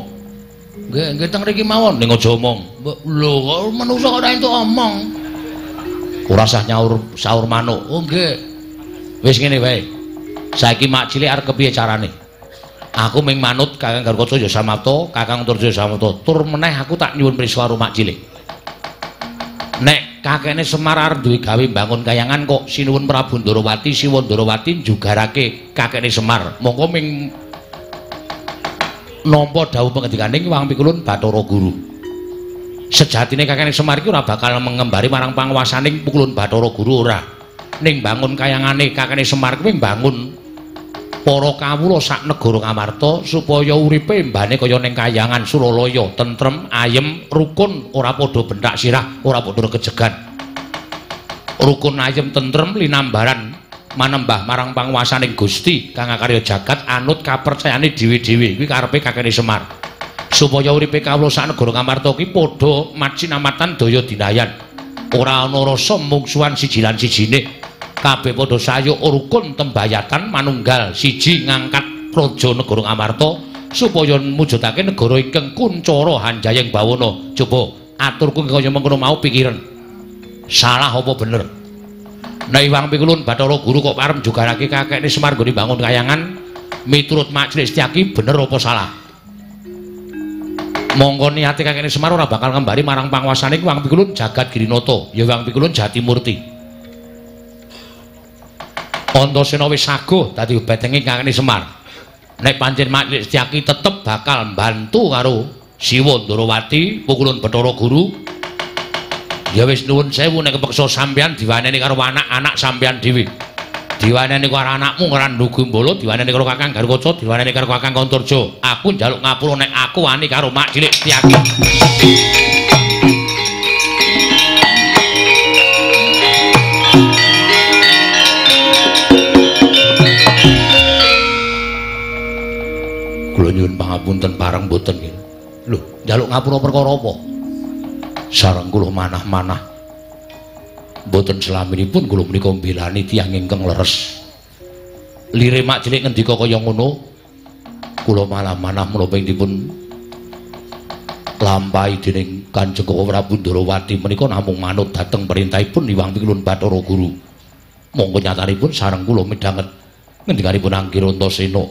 Nggih teng mriki mawon ning aja omong. Lho kok manungsa ora entuk omong. Ora usah nyaur saur manuk. Oh nggih. Wis ngene wae. Saiki Mak Cilik arep kepiye carane? Aku ming manut Kakang Garukaca ya samapta, Kakang Antarja samapta. Tur meneh aku tak nyuwun priswa karo Mak Cilik. Nek kakekne Semar arep duwe gawe bangun kayangan kok sinuwun Prabu Ndarawati, Siwa Ndarawati jugarake kakekne Semar. Monggo ming nampa dawuh pangendikaning Wang Pikulun Bathara Guru. Sejatine kakekne Semar iki ora bakal mengembari marang panguwasaning Pikulun Bathara Guru ora. Ning bangun kayangane kakekne Semar kuwi bangun para kawula sak negara Ngamarta supaya uripe mbane kaya ning kayangan Suralaya tentrem, ayem, rukun, ora padha bentak sirah, ora padha kejegan. Rukun ayem tentrem linambaran manembah marang panguwasaning Gusti kang akarya jagat anut kapercayane dhewe-dhewe kuwi karepe kakene Semar. Supaya uripe kawula sak negara Ngamarta ki padha macinamatan daya dinayan. Ora ana rasa mungsuhan siji lan sijine. Kabeh padha sayuk rukun tembayatan manunggal siji ngangkat praja negara Ngamarta supaya mujudake negara ingkang kuncara hanjayeng bawana. Coba aturku kaya mengkono mau pikiran. Salah apa bener? Nek Wang Pikulun Bathara Guru kok arep jugarake kakekne Semar nggone bangun kayangan miturut Mak Cilik Setyaki bener apa salah? Monggo niate kakekne Semar ora bakal ngembari marang panguwasane Wang Pikulun Jagat Girinata, ya Wang Pikulun Jatimurti. Antasena wis saguh dadi betenge kakekne Semar. Nek pancen Mak Cilik Setyaki tetep bakal mbantu karo Siwa Ndarawati, Pukulun Bathara Guru. Ya wis nuwun sewu nek kepeksa sampeyan diwaneni karo anak-anak sampeyan dhewe. Diwaneni karo anakmu Randu Gumbala, diwaneni karo Kakang Garukaca, diwaneni karo Kakang Antarja. Aku njaluk ngapura nek aku wani karo Mak Cilik Setyaki. ngapunten pareng mboten nggih. Lho, njaluk ngapura perkara apa? Sareng kula manah-manah. Mboten selaminipun kula menika mbelani tiyang ingkang leres. Lire mak cilik ngendika kaya ngono, kula malah manah menapa dipun lampahi dening Kanjeng Prabu Ndarawati menika namung manut dhateng perintahipun Hyang Pilun Bathara Guru. Monggo nyatanipun sareng kula midhanget ngendikanipun Anggir Antasena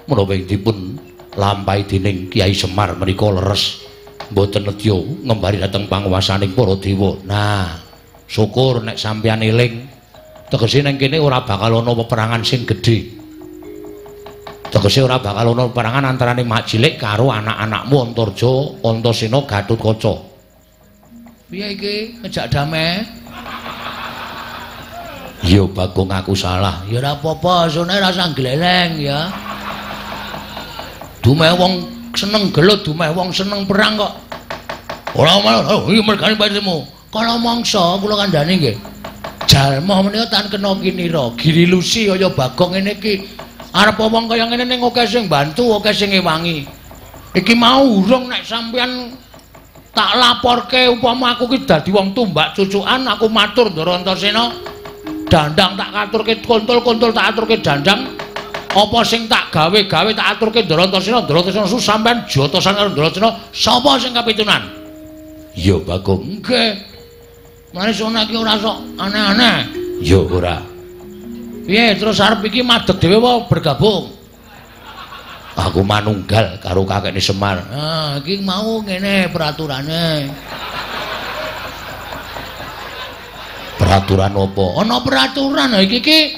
menapa dipun lampahi dening Kyai Semar menika leres mboten nedya ngembari dhateng panguwasaning para dewa. Nah, syukur nek sampeyan eling tegese nang kene ora bakal ana peperangan sing gedhe. Tegese ora bakal ana peperangan antarane mak cilik karo anak-anakmu Antarja, Antasena, Gatotkaca. Piye iki ngejak damai? Ya Bagong aku salah. Ya ora apa-apa, sone rasa gleleng ya. Dumeh wong seneng gelut, dumeh wong seneng perang kok. Ora malah, iki mergane patimu. Kala mangsa kula kandhani nggih. Jalma menika tan kena kinira, girilusi kaya Bagong ngene iki. Arep wong kaya ngene ning akeh sing bantu, akeh sing ngewangi. Iki mau urung nek sampeyan tak laporke upama aku ki dadi wong tumbak cucukan, aku matur Ndara Antasena, dandang tak aturke kontul-kontul tak aturke dandang. Apa sing tak gawe-gawe tak aturke Ndara Antasena, Ndara Antasena sampean jotosan karo Ndara Antasena, sapa sing kapitunan? Ya Bagong, nggih. Mane sona iki ora sok aneh-aneh. Ya ora. Piye terus arep iki madeg dhewe apa bergabung? Aku manunggal karo kakekne Semar. Ah, iki mau ngene peraturane. Peraturan apa? Ana peraturan iki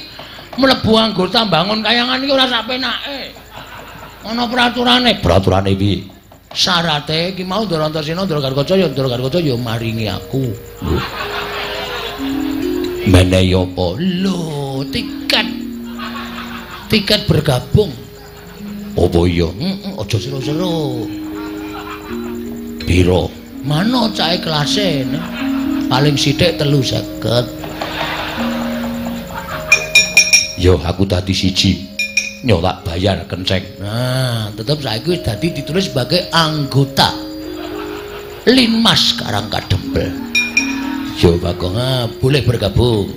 mlebu anggota bangun kayangan iki ora sak penake. Ana peraturane. Peraturane piye? Syarate iki mau Ndara Antasena, Ndara Gatotkaca ya Ndara Gatotkaca ya maringi aku. Menehi apa? Lho, tiket bergabung. Apa iya? Aja seru-seru. Piro? Mano cahe kelase? Paling sithik 350. Yo aku dadi siji. Nyo tak bayar kenceng. Nah, tetep saiki wis dadi ditulis sebagai anggota Linmas Karangkadempel. Yo Bagong, boleh bergabung.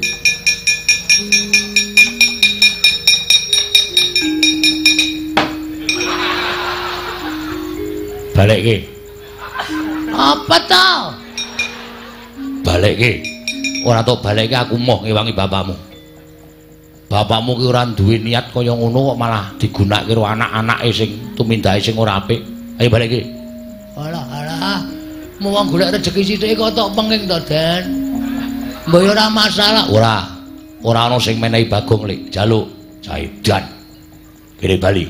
Balik ke. Apa tau? Balik ke. Ora tau balik ke aku moh ngewangi bapakmu. Bapakmu ki ora duwe niat kaya ngono kok malah digunakake karo anak-anake sing tumindahe sing ora apik. Ayo balik ke. Alah. Mau wong golek rejeki sithik kok tok penging to, Den. Mbok ora masalah. Ora ana sing menehi Bagong lek jaluk Jaidan. Kene bali.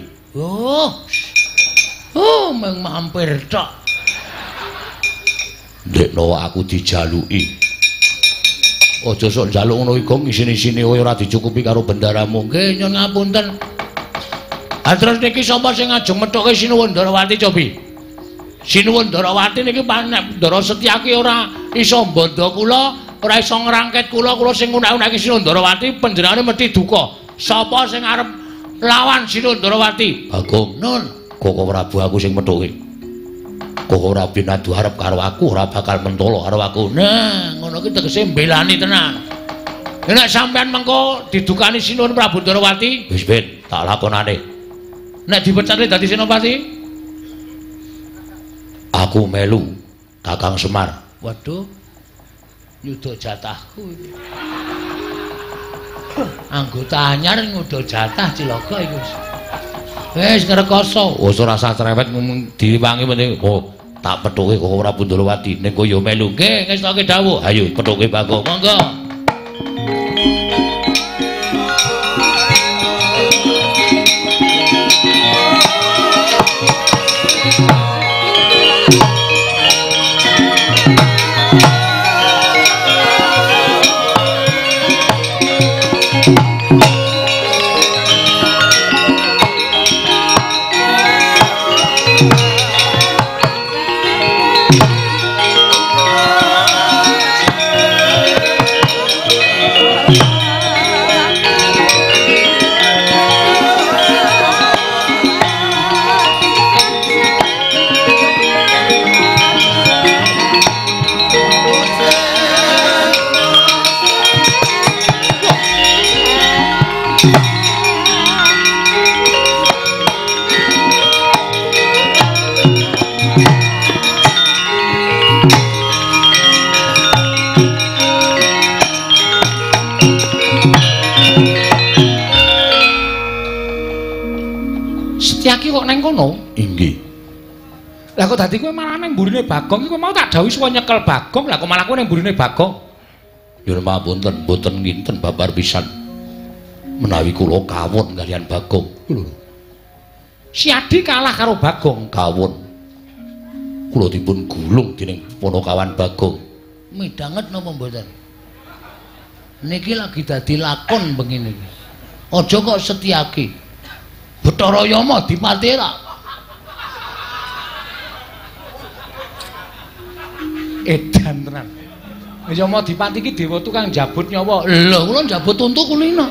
Meng mampir tok. Ndekno aku dijaluki. Aja sok njaluk ngono iki, Gong, isine-isine kowe ora dicukupi karo bendaramu. Nggih, nyun ngapunten. Terus niki sapa sing ngajeng methuke Sinuwun Ndarawati cobi? Sinuwun Ndarawati niki panek Ndara Setyaki ora iso mbanda kula, ora iso ngrangket kula sing ngunak-unake Sinuwun Ndarawati panjenengane mesti duka. Sapa sing arep lawan Sinuwun Ndarawati? Bagong, Nun. Koko Prabu aku sing methuke. Koko ora binadu arep karo aku, ora bakal mentolo karo aku. Nah, ngono ki tegese mbelani tenan. Nek sampean mengko didukani Sinuwun Prabu Ndarawati, wis ben tak lakonane. Nek dipecate dadi senopati, aku melu Kakang Semar. Waduh. Nyuda jatahku iki. Anggota anyar nyuda jatah cilaka iku. Wis ngrekoso. Wis ora usah cerewet diwangi penting. Oh, tak pethuke kok ora Ndarawati. Ning kok ya melu. Nggih, ngestoke dawuh. Ayo pethuke Bagong. Monggo. kok neng kono? Inggih. Lah kok dadi kowe malah nang mburine Bagong iki kowe mau tak dawuhi supaya nyekel Bagong, lah kok malah kowe nang mburine Bagong? Nyuwun pamunten, boten nginten babar pisan. Menawi kula kawon kalian Bagong. Lho. Si Adi kalah karo Bagong. Kawon. Kula dipun gulung dening Ponokawan Bagong. Midanget napa mboten? Niki lagi dadi lakon begini iki. Aja kok Setyaki. Bathara Yama dipati ra. Edan tenan. Yama dipati iki dewa tukang jabut nyawa. Lho, kula jabut untu kulina.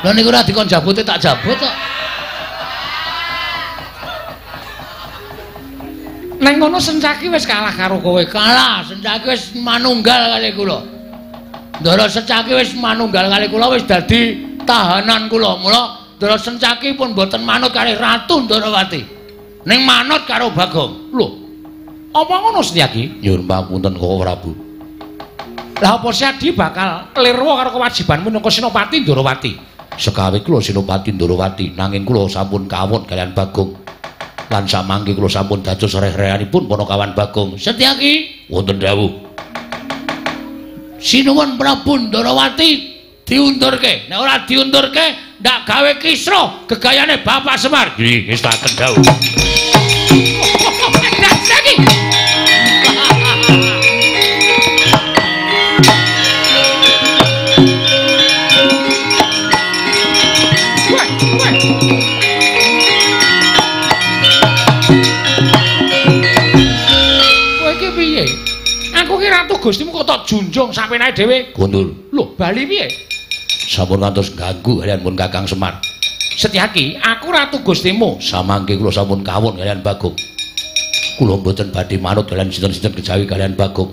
Lah niku ora dikon jabute tak jabut kok. Neng ngono Sencaki wis kalah karo kowe. Kalah, Sencaki wis manunggal kali kula. Ndara Sencaki wis manunggal kali kula wis dadi tahanan kula. Mula Ndara Sencaki pun boten manut kali Ratu Ndarawati. Ning manut karo Bagong. Lho. Apa ngono Setyaki? Nyuwun pamunten Koko Prabu. Lah apa Sadi bakal klirwa karo kewajibanmu minangka Senopati Ndarawati? Sekawit kula Senopati Ndarawati nanging kula sampun kawon kalian Bagong. Lan samangke kula sampun dados reh-rehanipun Ponokawan Bagong. Setyaki, wonten dawuh. Sinuwun Prabu Ndarawati diundurke. Nek ora diundurke, ndak gawe kisra gegayane Bapak Semar. Nggih, ngestaken dawuh. Setyaki. Ratu Gustimu kok tak junjung sapenake dhewe. Kondur. Lho, bali piye? Sampun ngantos ganggu kalian pun Kakang Semar. Setyaki, aku Ratu Gustimu. Samangke kula sampun kawon kalian Bagong. Kula mboten badhe manut kalian sinten-sinten kejawi kalian Bagong.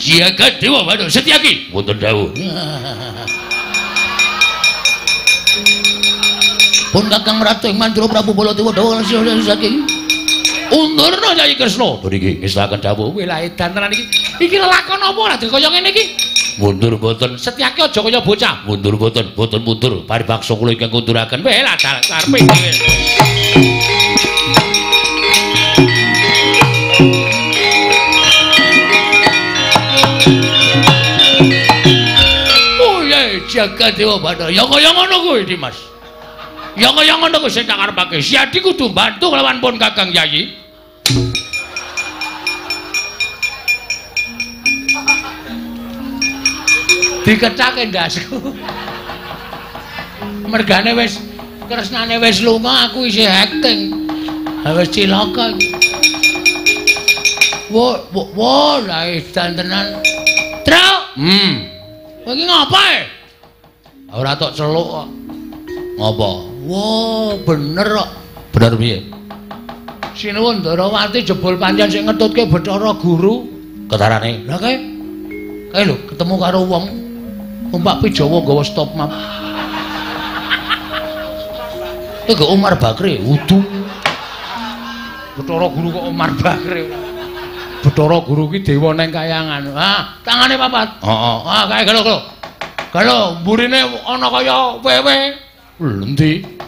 Jagat Dewa Bathara Setyaki. Wonten dawuh. Pun Kakang Ratu ing Mandura Prabu Baladewa dawuh Setyaki. Undurna Nyai Kresna. Mriki ngestaken dawuh. Kowe la edan tenan iki. Iki lelakon apa ora kaya ngene iki? Mundur boten. Setyaki aja kaya bocah. Mundur boten, boten mundur. Paribaksa kula ingkang kunduraken. Weh lah karepe dhewe. Oh ya Jagat Dewa Bathara. Ya kaya ngono kuwi, Dimas. Ya kaya ngono kuwi sing tak karepake. Si Adi kudu bantu kelawan pun Kakang Yayi. Dikecake ndasku. Mergane wis kresnane wis lunga, aku isih acting. Wis cilaka iki. Wo, la edan tenan. Truk. Kowe iki ngapae? Ora tok celuk kok. Ngopo? Wo, bener kok. Bener piye? Sinuwun Ndarawati jebul pancen sing ngetutke Bathara Guru. Ketarane? Lah kae lho ketemu karo wong numpak Pijawa nggawa stop map. Iki Umar Bakri, wudu. Bathara Guru kok Umar Bakri. Bathara Guru ki dewa ning kayangan. Ah, tangane papat. Heeh. Ah, kae gelo. Gelo, mburine ana kaya wewe. Lho ndi?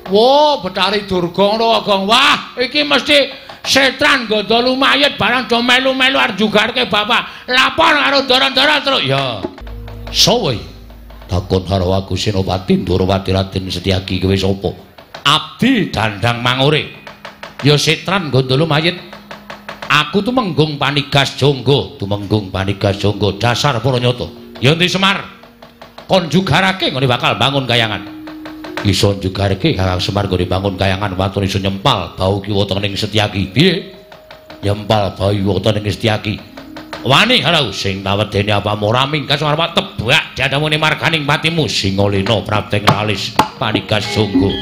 Wo, Betari Durga ngono Gong. Wah, iki mesti setran gondol mayit barang do melu-melu arep jugarke bapak. Lapor karo Ndara-ndara terus. Ya. Sowe. Takon karo aku Senopati Ndarawati Raden Setyaki kowe sapa? Abdi Dandang Mangure. Ya setran gondol mayit. Aku tumenggung Panigas Jonggo, Tumenggung Panigas Jonggo dasar para nyata. Ya Ndi Semar. Kon jugarake ngene bakal bangun kayangan. Iso jugarke Kakang Semar nggone bangun kayangan waton iso nyempal bau kiwa teng ning Setyaki. Piye? Nyempal bau wonten ing Setyaki. Wani halau Sing tawedene apa ora mingkas arep tebak jadamune marganing patimu Singalena prapteng lalis Panigas Jonggo.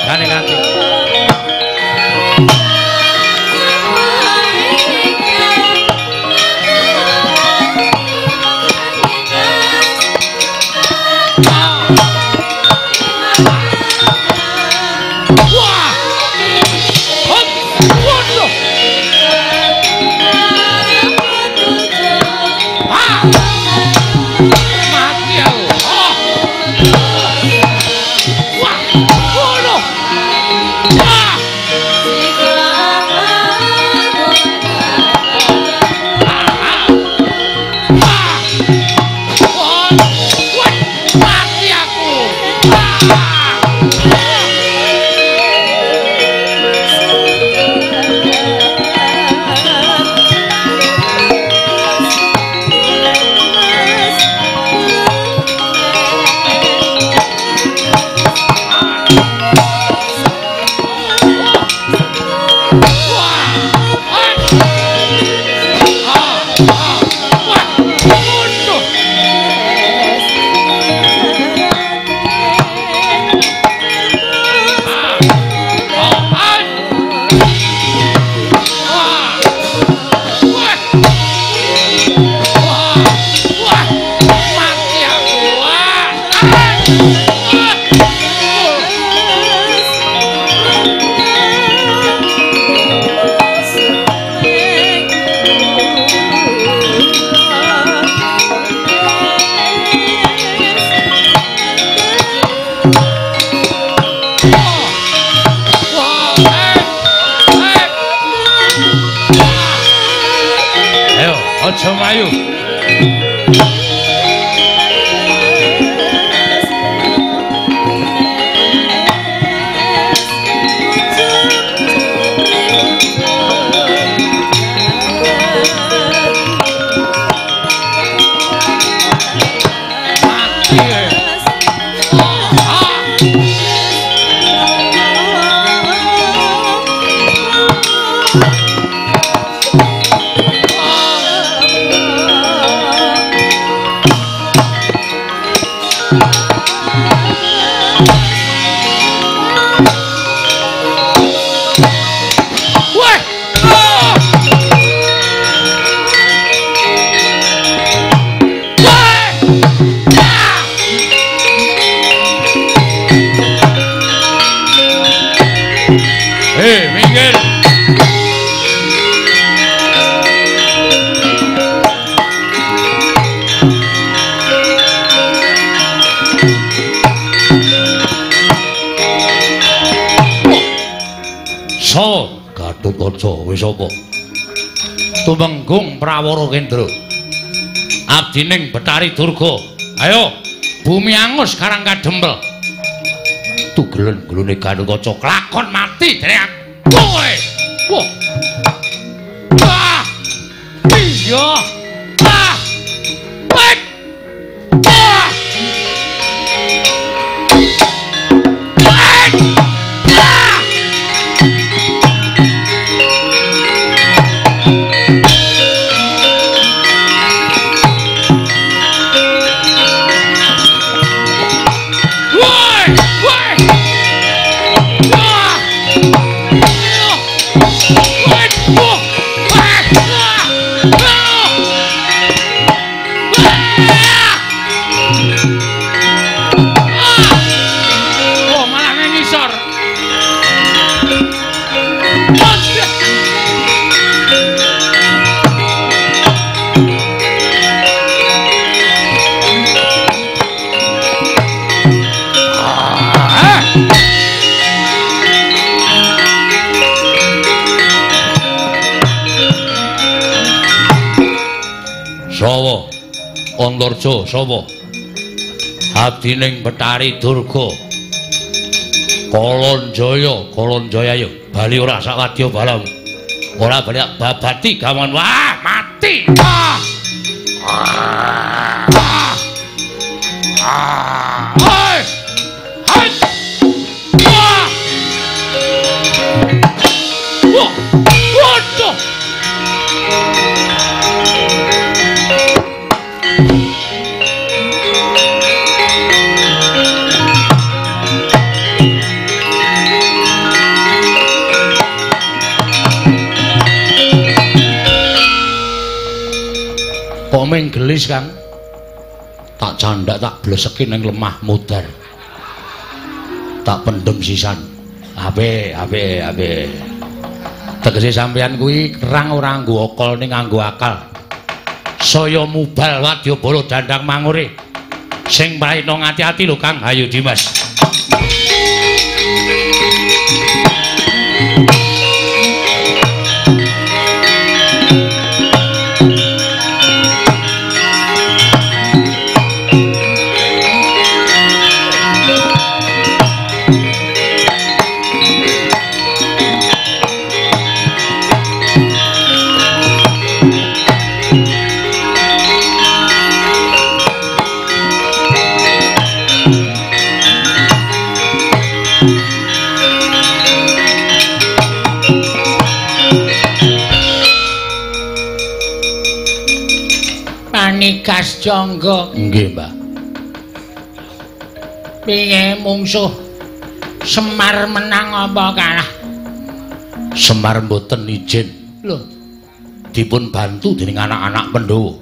regane ati. Aja mayu. Gatotkaca wis apa? Tumenggung Prawara Kendra. Abdining Betari Durga. Ayo, bumi angus karang kadempel. Tugelen glune Gatotkaca klakon mati derek kowe. Wah. Ah! Iya. Ah! Wek. Ah! Sawa Antarja sapa? Abdining Betari Durga. Kalanjaya yo bali ora sakwadya balam. Ora bali babati gawan wah mati. Ah! Ah! Ah! Hai! Hai! Wah! Wah! Waduh! gelis Kang. Tak candak tak bleseki ning lemah mudar. Tak pendem sisan. Ape. Tegese sampeyan kuwi kerang ora nganggo okol ning nganggo akal. Saya mubal Wadyabala Dandang Mangure. Sing praitno ngati-ati lho Kang. Ayo Dimas. Nikas Jangga. Nggih, Mbah. Piye mungsuh Semar menang apa kalah? Semar mboten ijin. Lho, dipun bantu dening anak-anak Pandhawa.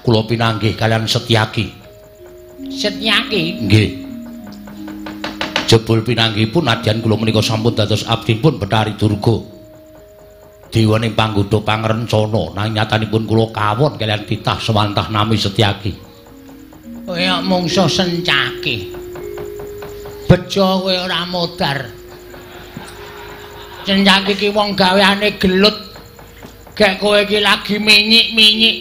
Kula pinanggih kalian Setyaki. Setyaki? Nggih. Jebul pinanggihipun nadyan kula menika sampun dados abdipun Bathari Durga. Dewaning panggoda pangrencana nanging nyatanipun kula kawon kalian titah sewantah nami Setyaki. Kaya mungsuh Sencaki. Bejo kowe ora modar. Sencaki ki wong gaweane gelut. Gek kowe iki lagi minyik-minyik.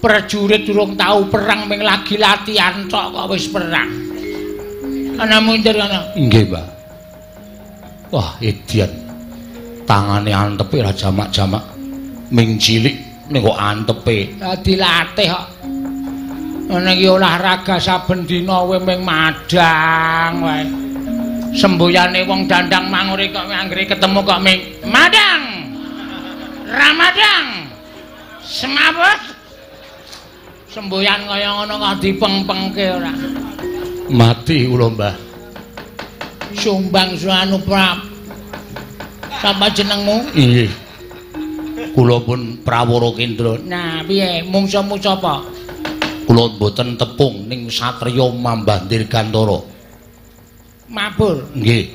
Prajurit durung tau perang ming lagi latihan tok kok wis perang. Ana mundur ana. Nggih, Mbah. Wah, edian. Tangane antepe ra jamak-jamak. Ming cilik ning kok antepe. Dilatih kok. Ana iki olahraga saben dina kowe ming madang wae. Semboyane wong Dandang Mangure kok anggere ketemu kok ming madang. Ramadang. Semabut. Semboyan kaya ngono kok dipeng-pengke ora. Mati kula, Mbah. Sumbang Suanu Prap. Sapa jenengmu? Inggih. Kula pun Prawara Kendra. Nah, piye? Mungsuhmu sapa? Kula mboten tepung ning satriya Mambah Dirgantara. Mabur. Nggih.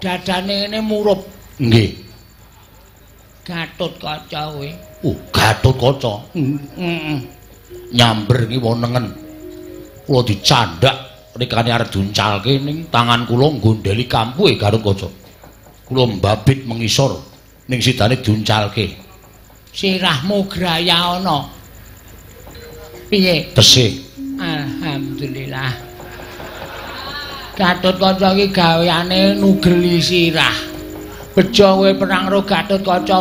Dadane ngene murup. Nggih. Gatotkaca kowe. Gatotkaca. Heeh. Nyamber iki wonengen. Kula dicandak rikane arep duncalke ning tangan kula nggondheli kampuhe Gatotkaca. Kula mbabit mengisor ning sidane duncalke. Sirahmu graya ana. Piye? Tesih. Alhamdulillah. Gatotkaca iki gaweane nugeli sirah. Bejo kowe perang karo Gatotkaca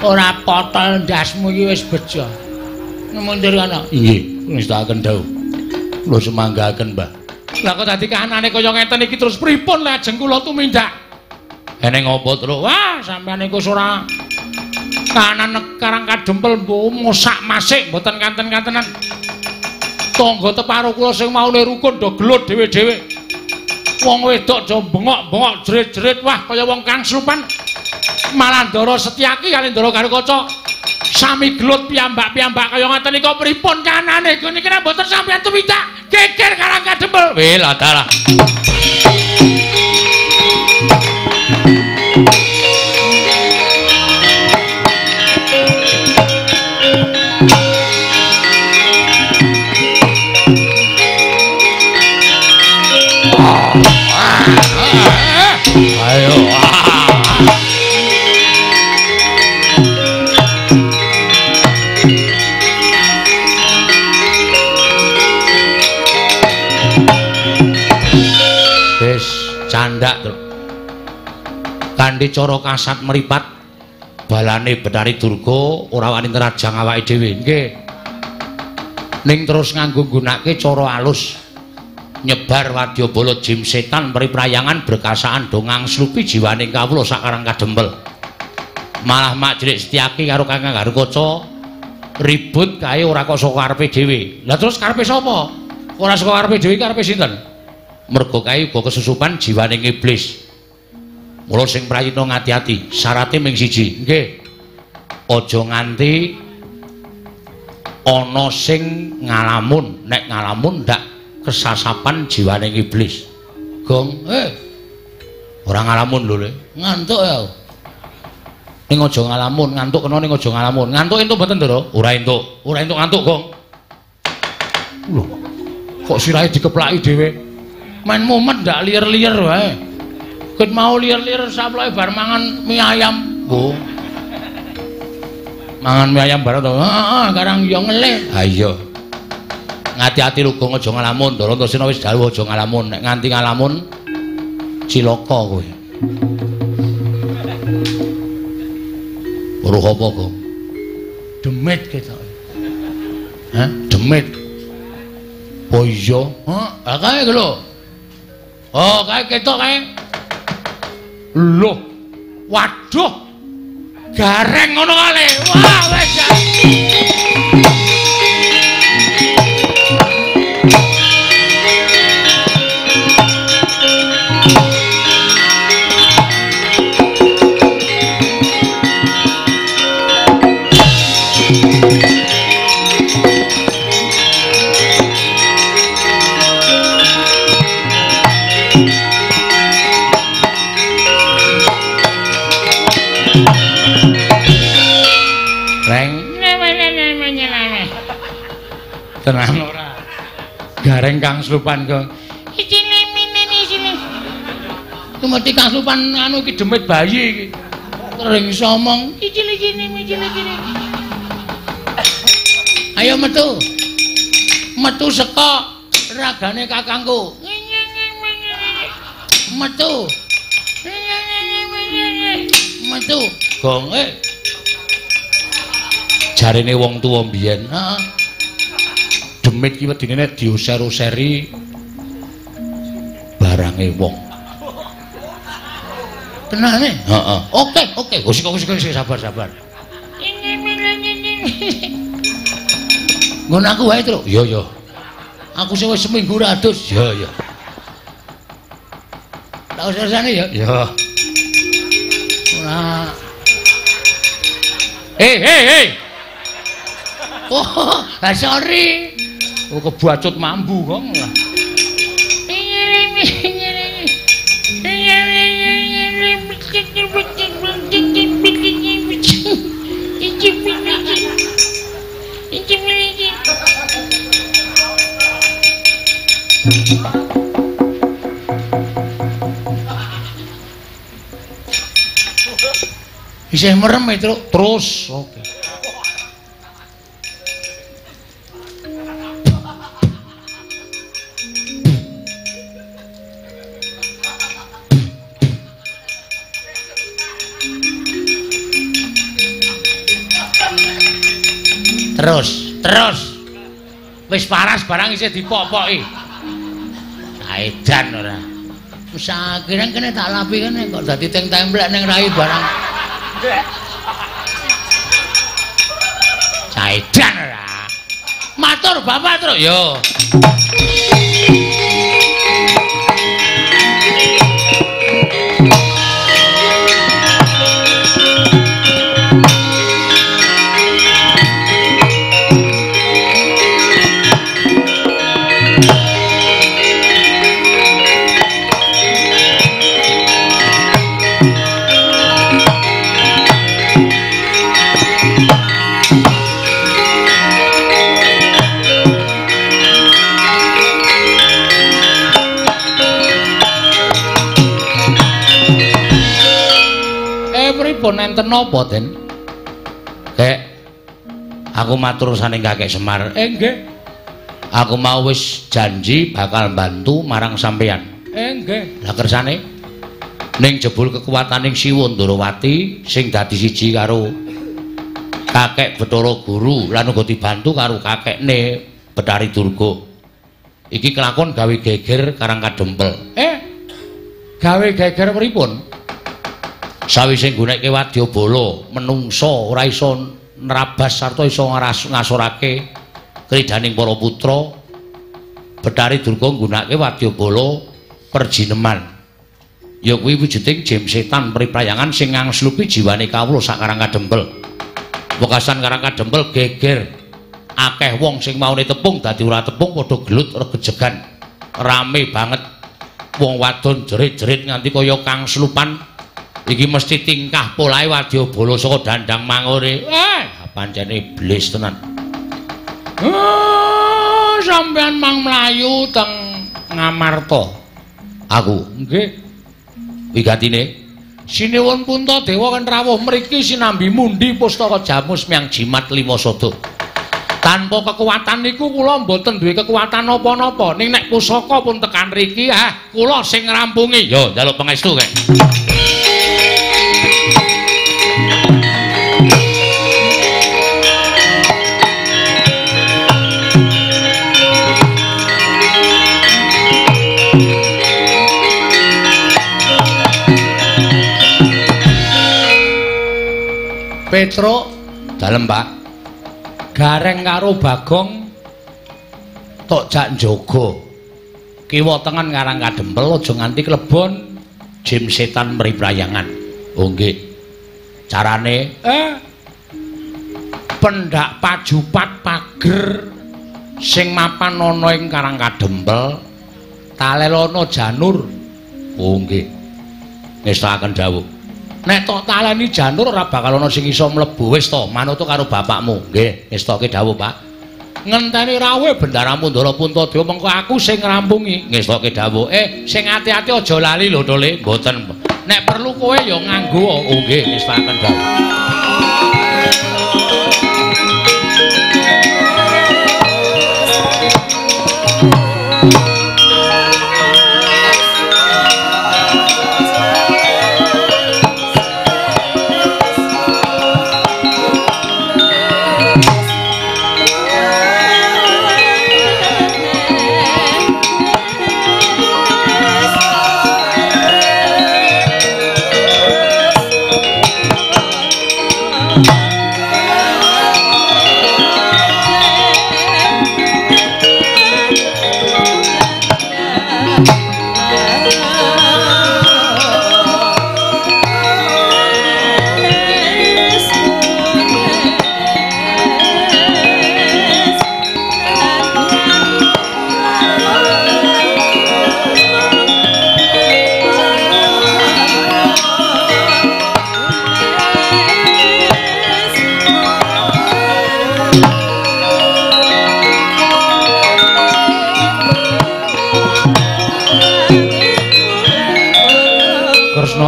ora potol ndasmu iki wis bejo. Mundur kana. Inggih, ngestakaken dawuh. Kula semanggaken, Mbah. Lah kok dadi kahanane kaya ngeten iki terus pripun lajeng kula tumindak? Eneng apa terus? Wah, sampeyan iku ora kahanan karang kadempel mosak masik mboten kanten-kantenan. Tangga teparo kula sing maune rukun do gelut dhewe-dhewe. Wong wedok do bengok-bengok jerit-jerit wah kaya wong kang slupan. Malandara Setyaki kali Ndara Gatotkaca sami gelut piyambak-piyambak kaya ngoten iki pripun kahanane? Niki nek mboten sampeyan tumindak geger karang kadempel. Weh, lah dalah. Ayo. Wis candak to. Kanthi cara kasat mripat balane Bathari Durga ora wani nerajang awake dhewe. Nggih. Ning terus nganggo nggunakake cara alus. Nyebar wadyabala jim setan priprayangan berkasaan dongang slupi jiwaning kawula sakarang kadempel. Malah Majlik Setyaki karo Kakang Gatotkaca ribut kae ora kok saka karepe dhewe. Lah terus karepe sapa? Ora saka karepe dhewe karepe sinten? Mergo kae uga kesusupan jiwaning iblis. Mula sing prayitna ngati-ati, syarate ming siji. Nggih. Aja nganti ana sing ngalamun, nek ngalamun ndak kesasapan jiwane iblis. Gong, ora ngalamun lho, Le. Ngantuk ya. Ning aja ngalamun, ngantuk kena ning aja ngalamun. Ngantuk entuk mboten, Ndara? Ora entuk. Ora entuk ngantuk, Gong. Lho. Kok sirahe dikeplaki dhewe? Main mumet ndak liyer-liyer wae. Ket mau liyer-liyer saploke bar mangan mie ayam. Oh. Mangan mie ayam bareng to. Heeh, karang yo ngelih. Ha iya. Ngati-ati lu Gong aja ngalamun. Ndara Antasena wis dawuh aja ngalamun. Nek nganti ngalamun cilaka kowe. Weruh apa, Gong? Demit ketoke. Hah? Demit. Oh iya. Hah, kae lho. Oh, kae ketok kae. Loh. Waduh. Gareng ngono kale. Wah, wis. Tenang ora. Gareng Kang Slupan kok. Isine minene isine. Kemati Kang Slupan anu iki demit bayi iki. Ring somong, icil-icine. Ayo metu. Metu saka ragane kakangku. Metu. Metu. Gong jarene wong tuwa mbiyen, heeh. Demit ki wedine nek dioser-oseri barange wong. Tenane? Heeh. Oke. Wis sabar. Ngono aku wae, Truk. Iya. Aku sing wis seminggu ra adus. Ya. Tak usah-usane ya. Ya. Ora. Hei. Oh, sorry. Oh, kebacut mambu kok. Isih merem itu terus. Oke. Terus. Wis paras barang isih dipok-poki. Saedan ora. Wis akhire kene tak lapi kene kok dadi templek ning rai barang. Saedan ora. Matur Bapak Truk yo. Pripun enten napa, Den? Kek aku matur saning Kakek Semar. Nggih. Aku mau wis janji bakal bantu marang sampeyan. Nggih. Lah kersane ning jebul kekuwataning Siwa Ndarawati sing dadi siji karo Kakek Bathara Guru lan uga dibantu karo kakekne Bathari Durga. Iki kelakon gawe geger Karang Kadempel. Gawe geger pripun? Sawise nggunakake wadyabala menungsa ora iso nerabas sarta iso ngasorake kridaning para putra. Bathari Durga nggunakake wadyabala perjineman. Ya kuwi wujuding jem setan priprayangan sing ngangslupi jiwane kawula sak Karang Kadempel. Wekasan Karang Kadempel geger akeh wong sing maune tepung dadi ora tepung padha gelut regejegan. Rame banget. Wong wadon jerit-jerit nganti kaya kang slupan. Iki mesti tingkah polahe wadyabala saka Dandang Mangure. Pancen iblis tenan. Sampeyan mang mlayu teng Ngamarta. Aku, nggih. Wigatine Sinuwun Puntadewa kan rawuh mriki sinambi mundi pustaka Jamus Myang Jimat Lima Sada. Tanpa kekuatan niku kula mboten duwe kekuatan napa-napa. Ning nek pusaka pun tekan mriki, kula sing ngrampungi. Yo, njaluk pangestu kek. Petruk dalem, Pak. Gareng karo Bagong tok jak njaga. Kiwa tengen ngarang kadempel aja nganti klebon jim setan mriprayangan. Oh nggih. Carane pendak pajupat pager sing mapan ana ing Karang Kadempel talelana janur. Oh nggih. Ngestakaken dawuh. Nek tok taleni janur ora bakal ana sing iso mlebu. Wis to, manut karo bapakmu. Nggih, ngestake dawuh, Pak. Ngenteni rawuhe Bendara Mundara Puntadewa mengko aku sing ngrampungi. Ngestake dawuh. Sing ati-ati aja lali lho, Tole. Mboten. Nek perlu kowe ya nganggo. Oh nggih, ngestakaken dawuh.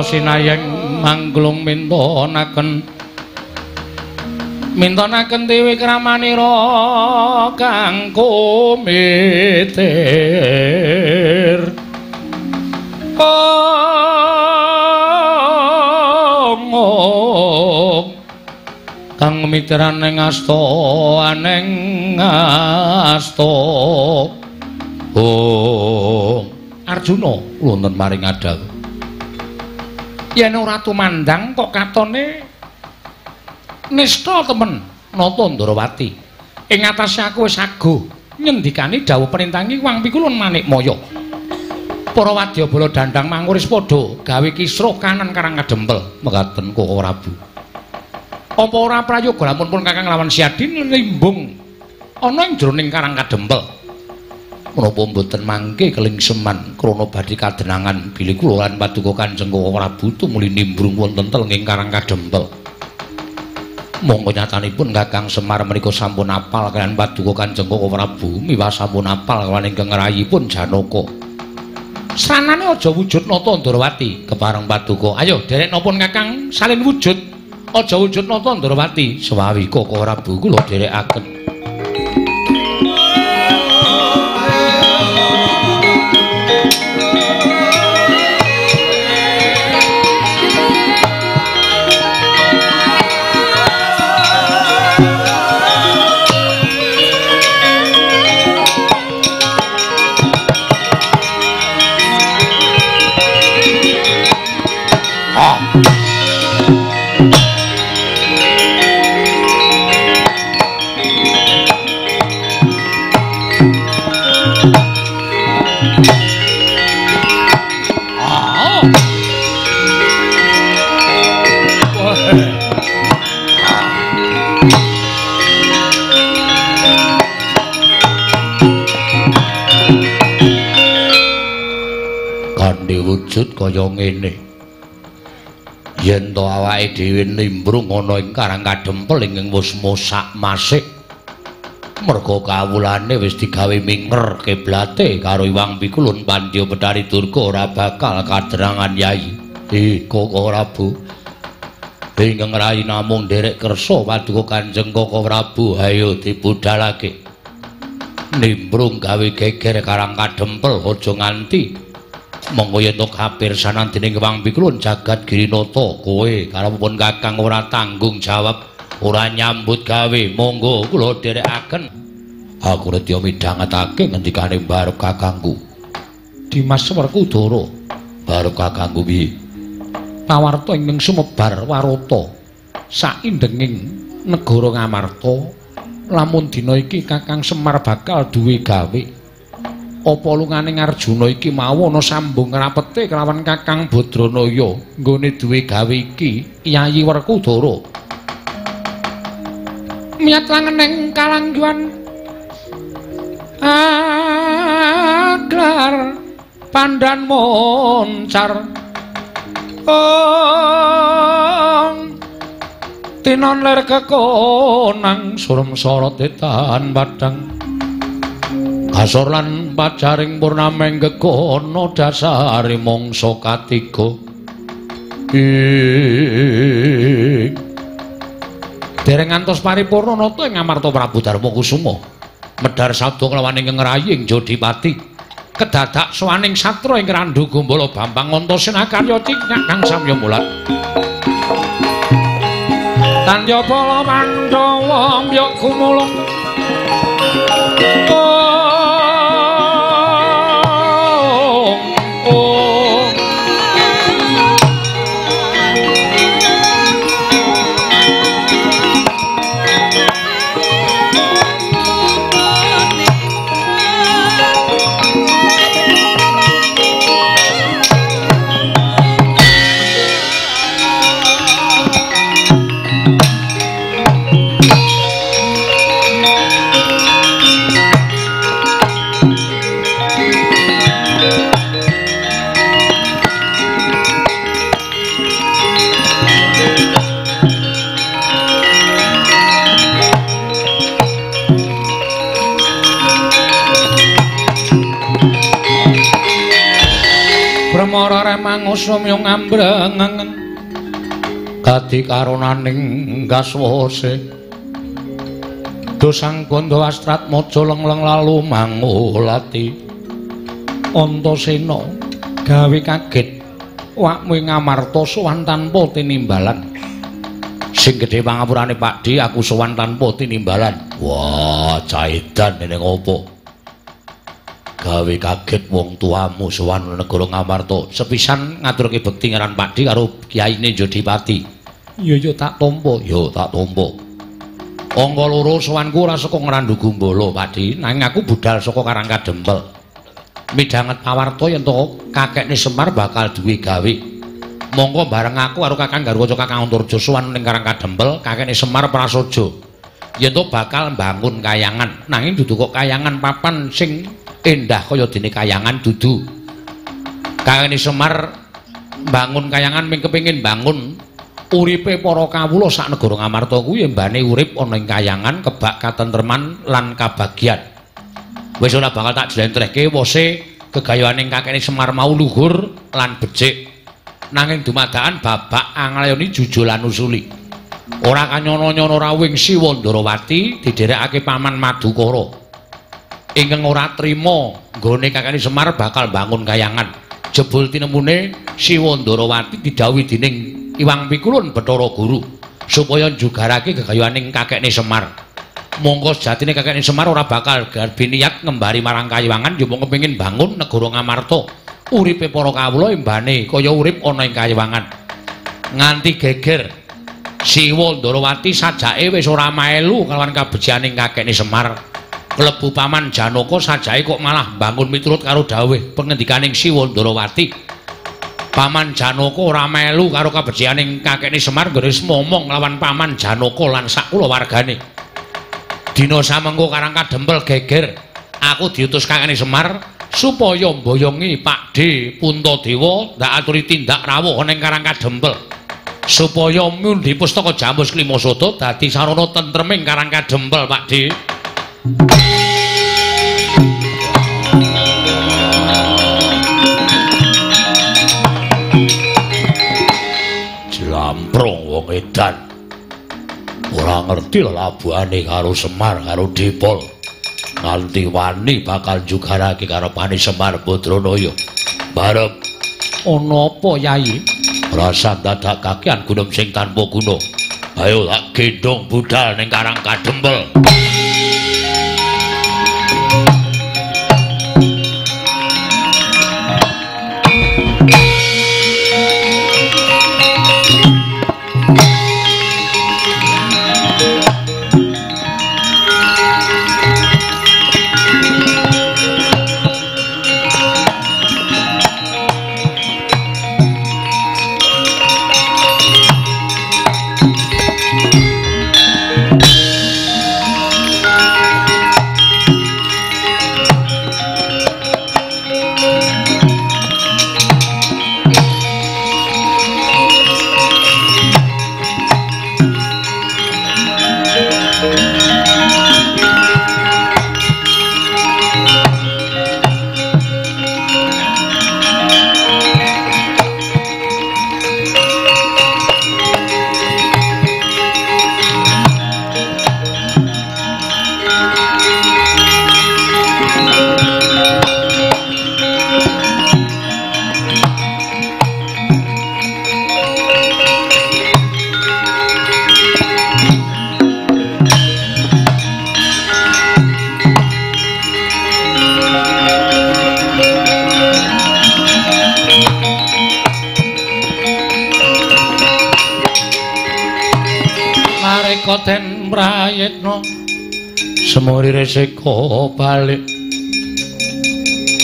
Sinayeng manglung mintonaken dewe kramanira kang kumitir kang mitiran ing asta aneng asta Arjuna wonten maring adal. Yen ora tumandang kok katone nista temen Nata Ndarawati. Ing atase aku wis ago nyendikani dawuh perintangi Wang Pikulun Manikmaya. Para wadyabala Dandang Manguris padha gawe kisruh kanan Karang Kadempel mekaten Koko Prabu. Apa ora prayoga lamun pun Kakang lawan Siadin limbung ana ing jroning Karang Kadempel. Menapa mboten mangke kelingseman krana badhe kadenangan bilih kula lan paduka Kanjeng Koko Prabu tumuli nimbrung wonten telenging Karang Kadempel. Monggo nyatanipun Kakang Semar menika sampun apal kaliyan paduka Kanjeng Koko Prabu miwah sampun apal kaliyan ingkang rayipun Janaka. Sranane aja wujud Nata Ndarawati kepareng paduka. Ayo derek napa Kakang salin wujud. Aja wujud Nata Ndarawati sewawi Koko Prabu kula derekaken. kanthi wujud kaya ngene. Yen to awake dhewe nimbrung ana ing Karang Kadempel ingkang wis mosak masik, merga kawulane wis digawe minger kiblate karo Iwang Pikulun Pandya Betari Durga ora bakal kadrangan Yai. Kok ora Bu? Ingkang rai namung nderek kersa paduka Kanjeng Koko Prabu, ayo dibudhalake. Nimbrung gawe geger Karang Kadempel aja nganti monggo yen to kapirsanan dening Iwang Pikulun jagat Girinata, kowe karepipun Kakang ora tanggung jawab, ora nyambut gawe, monggo kula dherekaken. Aku redya midhangetake ngendikane barep kakangku. Dimas Werkudara, barep kakangku piye? Pawarta ingkang sumebar warata saindenging negara Ngamarta, lamun dina iki Kakang Semar bakal duwe gawe. Apa lunganing Arjuna iki mau ana sambung rapete kelawan Kakang Badranaya nggone duwe gawe iki, Yayi Werkudara. Miyat langeneng kalangguan aglar pandan moncar tinon ler kekonang surem sorot etan padang kasor lan pacaring purnameng gegono dasari mangsa katiga. Dereng ngantos paripurna nata ing Amarta Prabu Darma Kusuma medhar sabda kelawan ingkang ngraying Jodipati kedadak sowaning satra ing Randu Gombala Bambang Antasena karya cingak kang samya mulat tandya bala Pandhawa mbya kumulung Mara remang usumya ngambrangen kadi karonaning gaswase dosang gondo astrat maja lengleng lalu mangulati Antasena gawe kaget wakmu ing Amarta sowan tanpa tinimbalan sing gedhe pangapurane Pakdi aku sowan tanpa tinimbalan. Wah caedan ning apa gawe kaget wong tuamu sowan negara Ngamarta sepisan ngaturke bekti ngaran Pakdi karo Kyaine Jodipati. Iya tak tampa, tak tampa. Angka loro sowanku ora saka Ngrandu Gumbala Pakdi, nanging aku budal saka Karang Kadempel. Midhanget pawarta yen to kakekne Semar bakal duwe gawe. Monggo bareng aku karo Kakang Garwaca Kakang Antarja sowan ning Karang Kadempel, kakekne Semar prasaja. Yen to bakal mbangun kayangan, nanging dudu kok kayangan papan sing endah kaya dene kayangan dudu. Kakekne Semar bangun kayangan ming kepengin bangun uripe para kawula sak negara Ngamarta kuwi mbane urip ana ing kayangan kebak katentreman lan kabagyan. Wis ora bakal tak jlentrehke wose gegayaning kakekne Semar mau luhur lan becik. Nanging dumadakan babak anglayoni jujulan usuli. Ora kanyono-nyono rawing Siwandarawati didherekake Paman Madukara. Ingkang ora trima nggone kakekne Semar bakal bangun kayangan. Jebul tinemune Siwandarawati didhawuhi dening Iwang Pikulun Bathara Guru supaya njugarake gegayaning kakekne Semar. Monggo sejatine kakekne Semar ora bakal biniat ngembari marang Kayiwangan yo mung kepengin bangun negara Ngamarta. Uripe para kawula embane kaya urip ana ing Kayiwangan. Nganti geger Siwandarawati sajake wis ora melu kalawan kabejaning kakekne Semar. Klebu Paman Janaka sajake kok malah bangun miturut karo dawuh pengendikaning Siwandarawati. Paman Janaka ora melu karo kabejaning kakekne Semar nggaris momong lawan Paman Janaka lan sak kulawargane. Dina samengko Karang Kadempel geger, aku diutus kakekne Semar supaya mboyongi Pakde Puntadewa ndak aturi tindak rawuh ning Karang Kadempel supaya mundi pustaka Jamus Klimasada dadi sarana tentreming Karang Kadempel Pakde. Jlamprong wong edan ora ngerti labuhane karo Semar karo Dipol nganti wani bakal jugarake karo Pani Semar Badranaya. Barep ana apa Yayi? Rasa dadak kakean gunung sing tanpa guna. Ayo tak gendong budal ning Karang Kadempel. Den mrayetna semurire seka balik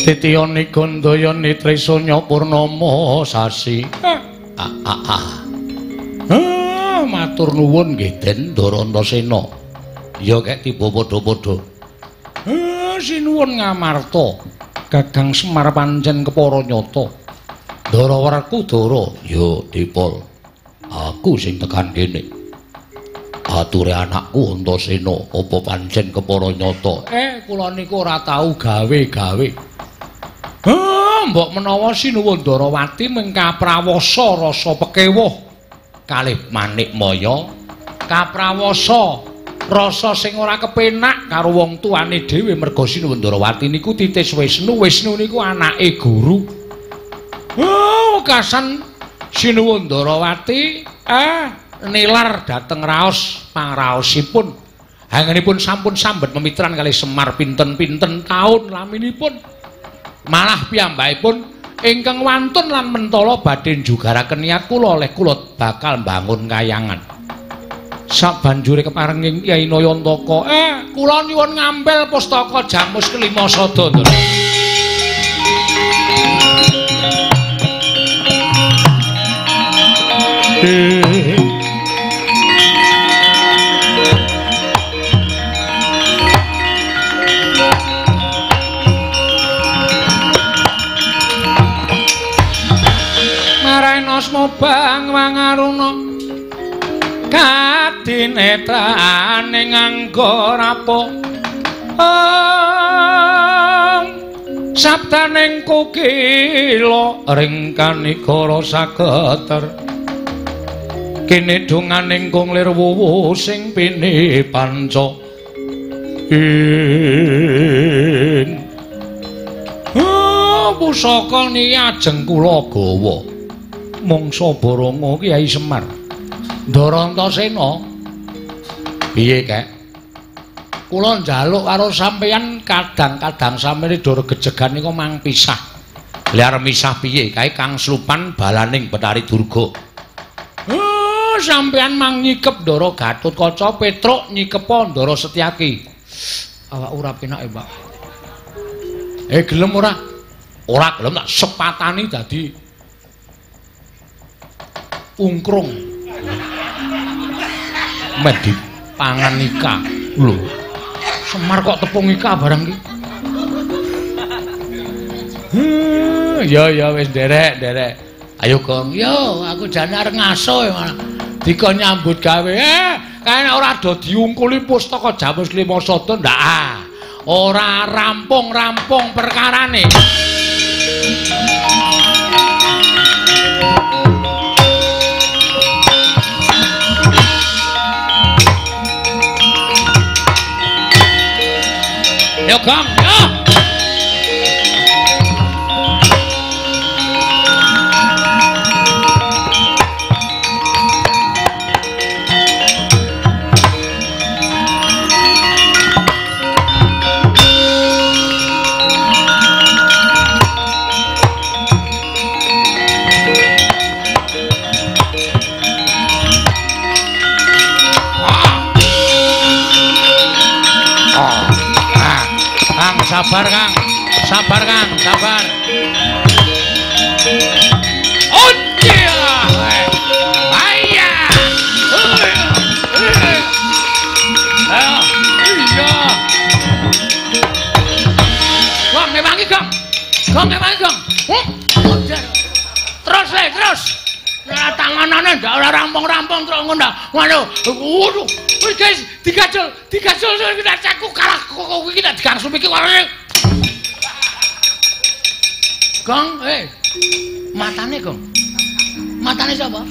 titiyane gandayane tresanya purnama sasi. Matur nuwun nggih Den Ndarantasena. Ya kek tiba padha-padha. Sinuwun ngamarta Kakang Semar pancen kepara nyata. Ndarawerku Dara, ya Dipol. Aku sing tekan kene. Ature anakku Antasena apa pancen kepara nyata. Kula niku ora tau gawe-gawe. Mbok menawa Sinuwun Ndarawati mung kaprawasa rasa pekewuh kalih Manikmaya, kaprawasa rasa sing ora kepenak karo wong tuane dhewe merga Sinuwun Ndarawati niku titis Wisnu. Wisnu niku anake guru. Kasan Sinuwun Ndarawati nilar dhateng raos pangraosipun. Anggenipun sampun sambet memitran kalih Semar pinten-pinten taun laminipun. Malah piyambakipun ingkang wantun lan mentala badhe njugaraken niat kula oleh kula bakal mbangun kayangan. Sabanjure keparenging Kyai Nayantaka, kula nyuwun ngambil pustaka Jamus Klimasada. Asma bang wangaruna kadinetrane nganggo rapo sabdaning kukila ring kanikara sageter kene donganing kunglir wuwu sing pini panca pusaka niki ajeng kula gawa mangsa Baranga Kyai Semar Ndarantasena. Piye kek? Kula njaluk karo sampeyan kadang-kadang sampeyan dor gejegan niku mang pisah. Liar misah piye kae Kang Slupan balaning Betari Durga. Sampeyan mang nyikep Ndara Gatotkaca, Petruk nyikepa Ndara Setyaki. Awak ora penak e, Pak. Gelem ora? Ora gelem tak sepatani dadi ungkrung medhi pangan ika lho. Semar kok tepung ika barang iki Ya wis nderek. Ayo Gong. Yo, aku jane arep ngaso malah. Dikon nyambut gawe. Kene ora do diungkuli pustaka Jamus Lima Sada ndak. Ora rampung perkarane. Yo Gong, yo. Sabar Kang. Oh iya. Iya. Gong ngewangi Gong. Terus. Nah, tanganane ndak ora rampung terus ngono. Waduh. Wis guys, digajul kita caku kalah kok iki tak digangsum iki warane. Gong, matane Gong. Matane sapa?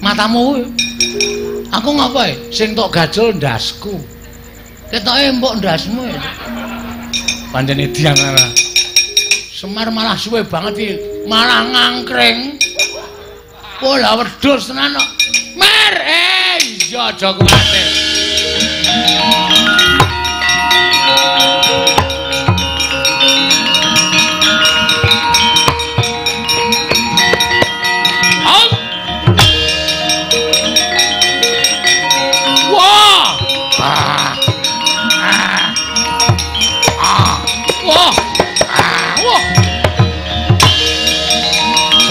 Matamu. Aku ngapa sing tok gajul ndasku. Ketoke mbok ndasmu. Pancene diang ora. Semar malah suwe banget iki, malah ngangkring. Pola wedhus tenan kok. Mer, iya aja kuwatir.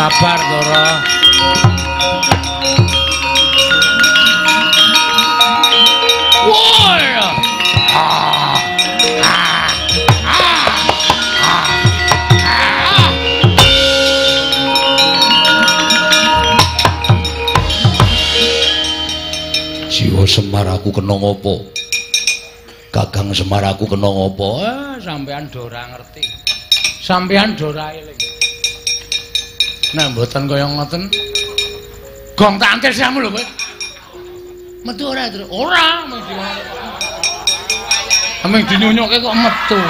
Sabar Doro. Woi. Jiwa Semar aku kena ngopo? Kakang Semar aku kena ngopo? Sampean do ora ngerti. Sampean do ora eling. Nah, mboten kaya ngoten. Gong tak antir samu lho kowe. Metu ora, Tru? Ora, ameng dinyunyukke kok metu.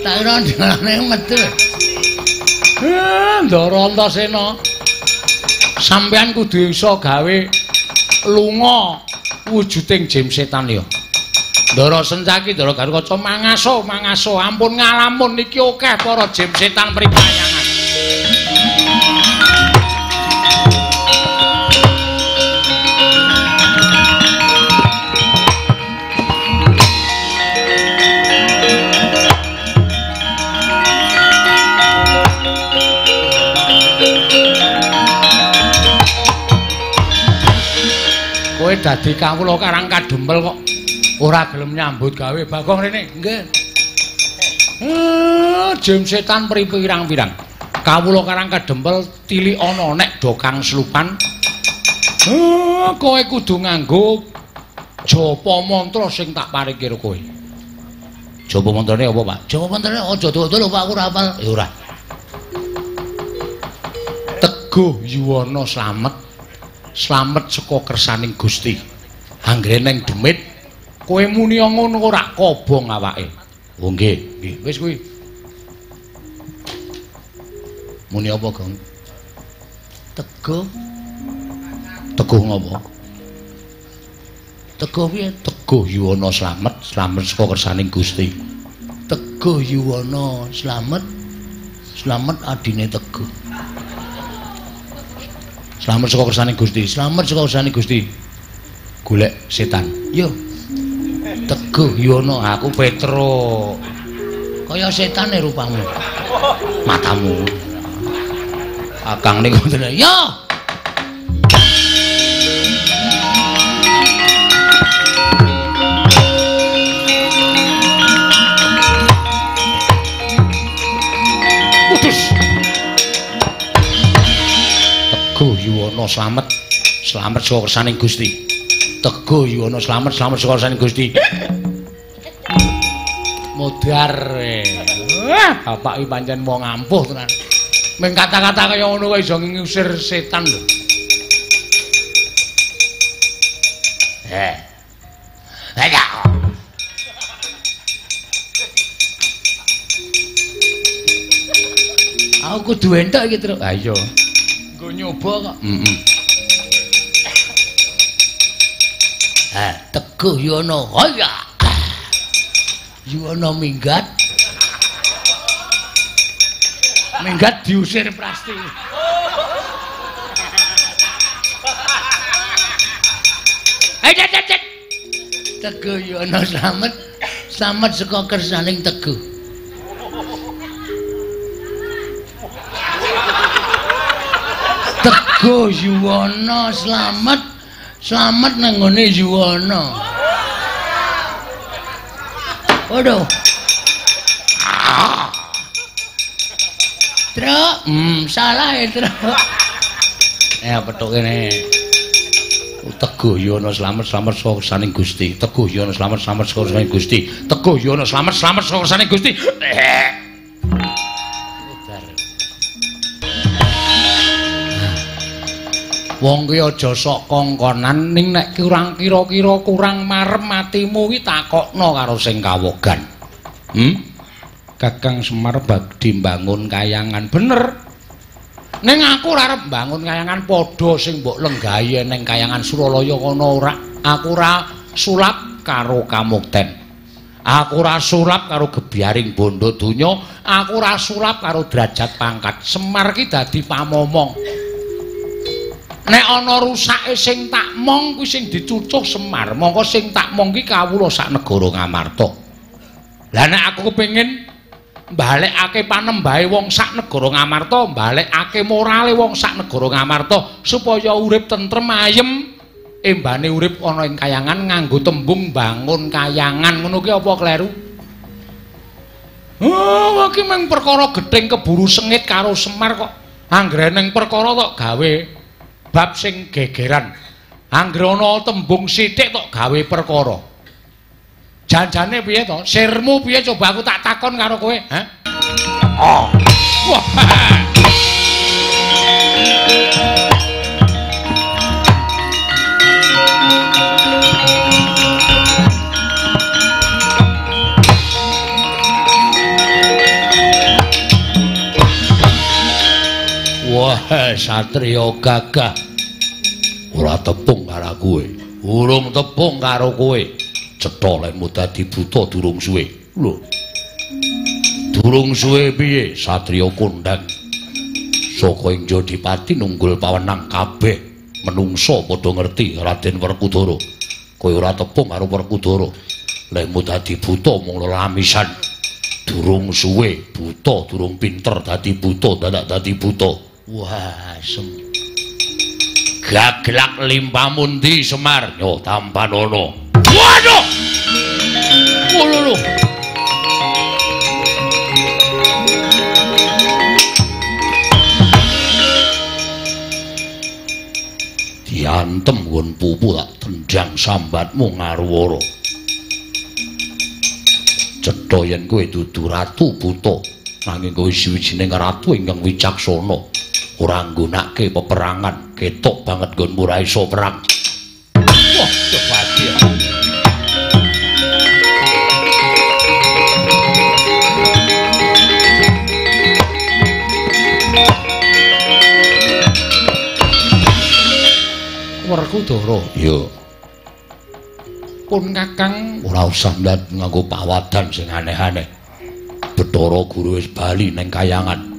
Tak ora ndane metu. Ndara Antasena. Sampeyan kudu iso gawe lunga wujuding jim setan ya. Ndara Sencaki, Ndara Garukaca mangaso, ampun ngalamun niki akeh para jim setan pribayangan. Kowe dadi kawula Karang Kadempel kok ora gelem nyambut gawe Bagong rene. Nggih. Jim setan pirang-pirang. Kawula Karang Kadempel tilik ana nek do Kang Slupan. Kowe kudu nganggo japa mantra sing tak paringke karo kowe. Japa mantrane apa, Pak? Japa mantrane aja dodol Pak, aku ora hafal. Ya ora. Teguh yuwana slamet saka kersaning Gusti. Anggeneng demit kowe muni ngono ora kobong awake. Oh nggih, nggih. Wis kuwi. Muni apa, Gong? Teguh. Teguh ngopo? Teguh piye? Teguh yuwana slamet saka kersaning Gusti. Teguh yuwana slamet adine Teguh. Slamet saka kersaning Gusti, slamet saka kersaning Gusti. Golek setan. Yo. Teguh yuwana aku Petro. Kaya setane rupamu. Matamu. Akang niku ngoten. Yo. Yuwana slamet. Slamet saka kersaning Gusti. Teguh Yuwana slamet saka kersaning Gusti. Modar. Bapak iki pancen wong ampuh tenan. Ming kata-kata kaya ngono kok iso ngusir setan lho. Ayo. Aku kudu entuk iki, Truk. Ha iya. Nggo nyoba kok. Teguh Yuwana. Haya. Yuwana minggat. Minggat diusir Prasti. Teguh Yuwana slamet. Slamet saka kersaning Teguh. Teguh Yuwana slamet. Slamet nang ngone Yuwana. Waduh. Truk, salah ya, Truk. Petuk kene. Teguh Yuwana slamet saka kersaning Gusti. Teguh Yuwana slamet saka kersaning Gusti. Teguh Yuwana slamet saka kersaning Gusti. Wong ki aja sok kongkonan ning nek kurang kira-kira kurang marem matimu ki takokno karo sing kawogan. Kakang Semar badhe mbangun kayangan bener. Ning aku ora arep mbangun kayangan padha sing mbok lenggahi ning kayangan Suralaya kono ora. Aku ora sulap karo Kamukten. Aku ora sulap karo gebyaring bondo donya. Aku ora sulap karo derajat pangkat. Semar ki dadi pamomong. Nek ana rusake sing tak mong kuwi sing dicucuh Semar, mongko sing tak mong ki kawula sak negara Ngamarta. Lah nek aku kepengin mbalekake panembahe wong sak negara Ngamarta, mbalekake morale wong sak negara Ngamarta supaya urip tentrem ayem, embane urip ana ing kayangan nganggo tembung bangun kayangan. Ngono ki apa kleru? Oh, iki mung perkara gething keburu sengit karo Semar kok. Anggreneng perkara tok gawe bab sing gegeran. Anggere ana tembung sithik tok gawe perkara. Janjane piye to? Sirmu piye coba aku tak takon karo kowe, ha? Oh. Wah. Wah, satriya gagah. Ora tepung karo kowe. Urung tepung karo kowe. Cetha lekmu dadi buta durung suwe. Lho. Durung suwe piye, satriya kondang. Saka ing Jodipati nunggul pawenang kabeh menungsa padha ngerti Raden Werkudara. Kowe ora tepung karo Werkudara. Lekmu dadi buta mung lelamisan. Durung suwe buta, durung pinter dadi buta, dadak dadi buta. Wah, gaglak limpamundi Semar yo tampanono. Waduh. Lho. Diantem nggon pupu tak tendang sambatmu ngaruwara. Cetha yen kowe dudu ratu buta, nanging kowe sawijining ratu ingkang wicaksana. Ora nggunakake peperangan, ketok banget nggonmu ora iso perang. Wah, kebahagiaan. Werkudara, ya. Pun Kakang ora usah ndat nganggo pawadan sing aneh-aneh. Bathara Guru wis bali ning kayangan.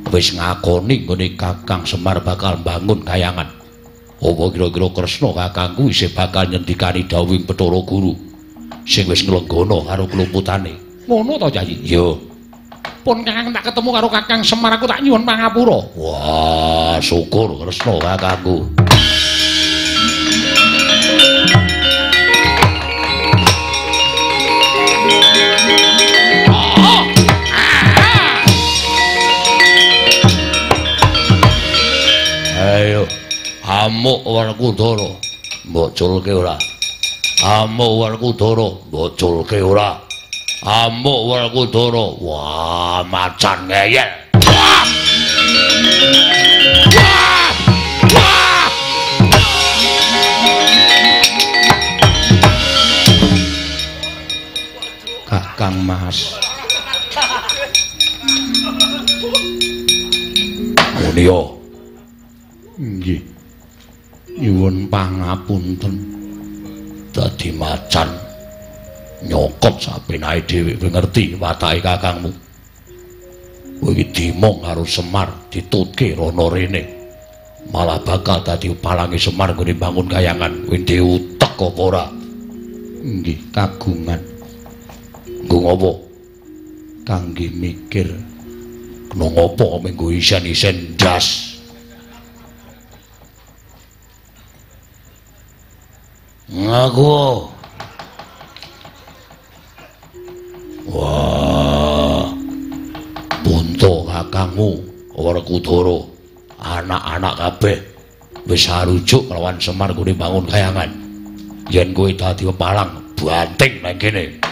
Wis ngakoni nggone Kakang Semar bakal mbangun kayangan. Apa kira-kira Kresna kakangku isih bakal nyendikani dawuhing Bathara Guru sing wis nglenggana karo klumputane. Ngono ta, Yayi? Yo. Pun Kakang tak ketemu karo Kakang Semar aku tak nyuwun pangapura. Wah, syukur Kresna kakangku. Werkudara mbok culke ora. Amuk Werkudara mbok culke ora. Amuk Werkudara wah macan ngeyel. Wah! Wah! Wah! Kakang Mas. Munia. Nggih. Nyuwun pangapunten. Dadi macan nyokot sapenae dhewe ngerti watake kakangmu. Kowe iki dimong karo Semar ditutke rono rene. Malah bakal dadi palange Semar nggone bangun kayangan. Kowe dhewe utek apa ora? Nggih, kagungan. Nggo ngopo? Kangge mikir kena ngopo menggo isen-isen ndas. Ngaku. Wah. Bunto kakangmu Werkudara, anak-anak kabeh wis sarujuk lawan Semar nggone bangun kayangan. Yen kowe dadi pepalang banting nang kene.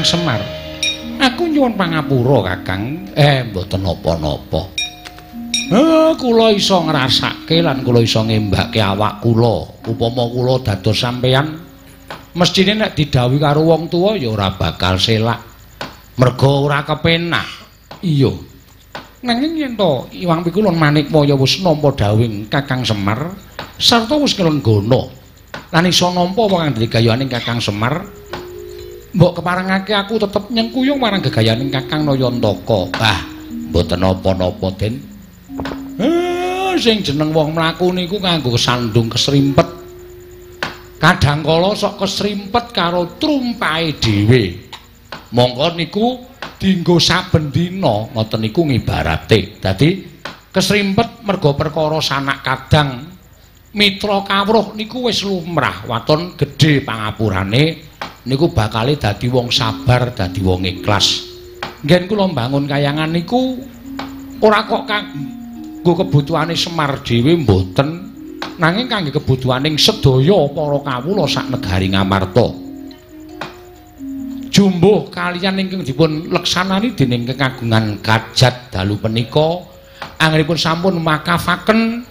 Semar, aku nyuwun pangapura kakang. Mboten napa-napa. Kula iso ngrasake lan kula iso ngembake awak kula. Upama kula dados sampeyan, mestine nek didhawuhi karo wong tuwa ya ora bakal selak. Merga ora kepenak. Iya. Nanging yen to Iwang Pikulun Manikmaya wis nampa dawuhing Kakang Semar sarta wis kelenggono. Lan iso nampa apa kang digayaning Kakang Semar? Mbok keparengake aku tetep nyengkuyung marang gegayaning Kakang Nayantaka. Mboten napa-napa, Den. Sing jeneng wong mlaku niku kanggo kesandung kesrimpet. Kadang kala sok kesrimpet karo trumpahe dhewe. Mongko niku dienggo saben dina, ngoten niku ngibarate. Dadi kesrimpet merga perkara sanak kadang mitra kawruh niku wis lumrah, waton gedhe pangapurane. Niku bakale dadi wong sabar, dadi wong ikhlas. Ngen kula mbangun kayangan niku ora kok kanggo kebutuhane Semar dhewe mboten, nanging kangge kebutuhaning sedaya para kawula sak negari Ngamarta. Jumbuh kaliyan ingkang dipun leksanani dening Kekagungan Kajat dalu punika anggenipun sampun makafaken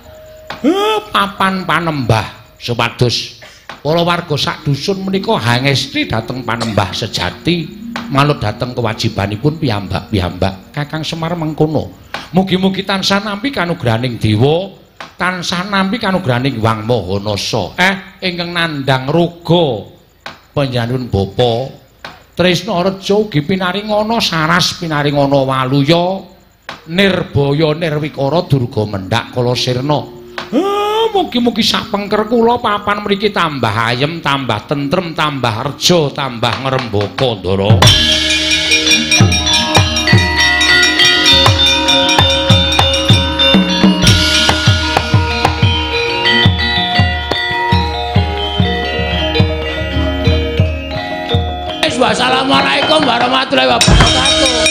papan panembah supados para warga sak dusun menika hangesti dhateng panembah sejati manut dhateng kewajibanipun piyambak-piyambak. Kakang Semar mengkono. Mugi-mugi tansah nampi kanugrahaning dewa, tansah nampi kanugrahaning Wang Mahanasa. Ingkang nandhang ruga panjenenganipun bapa Tresna Reja ugi pinaringana saras pinaringana waluya nirbaya nirwikara durga mendhak kala sirna. Mugi-mugi sapengker kula papan mriki tambah ayem, tambah tentrem, tambah reja, tambah ngrembaka ndara. Assalamualaikum warahmatullahi wabarakatuh.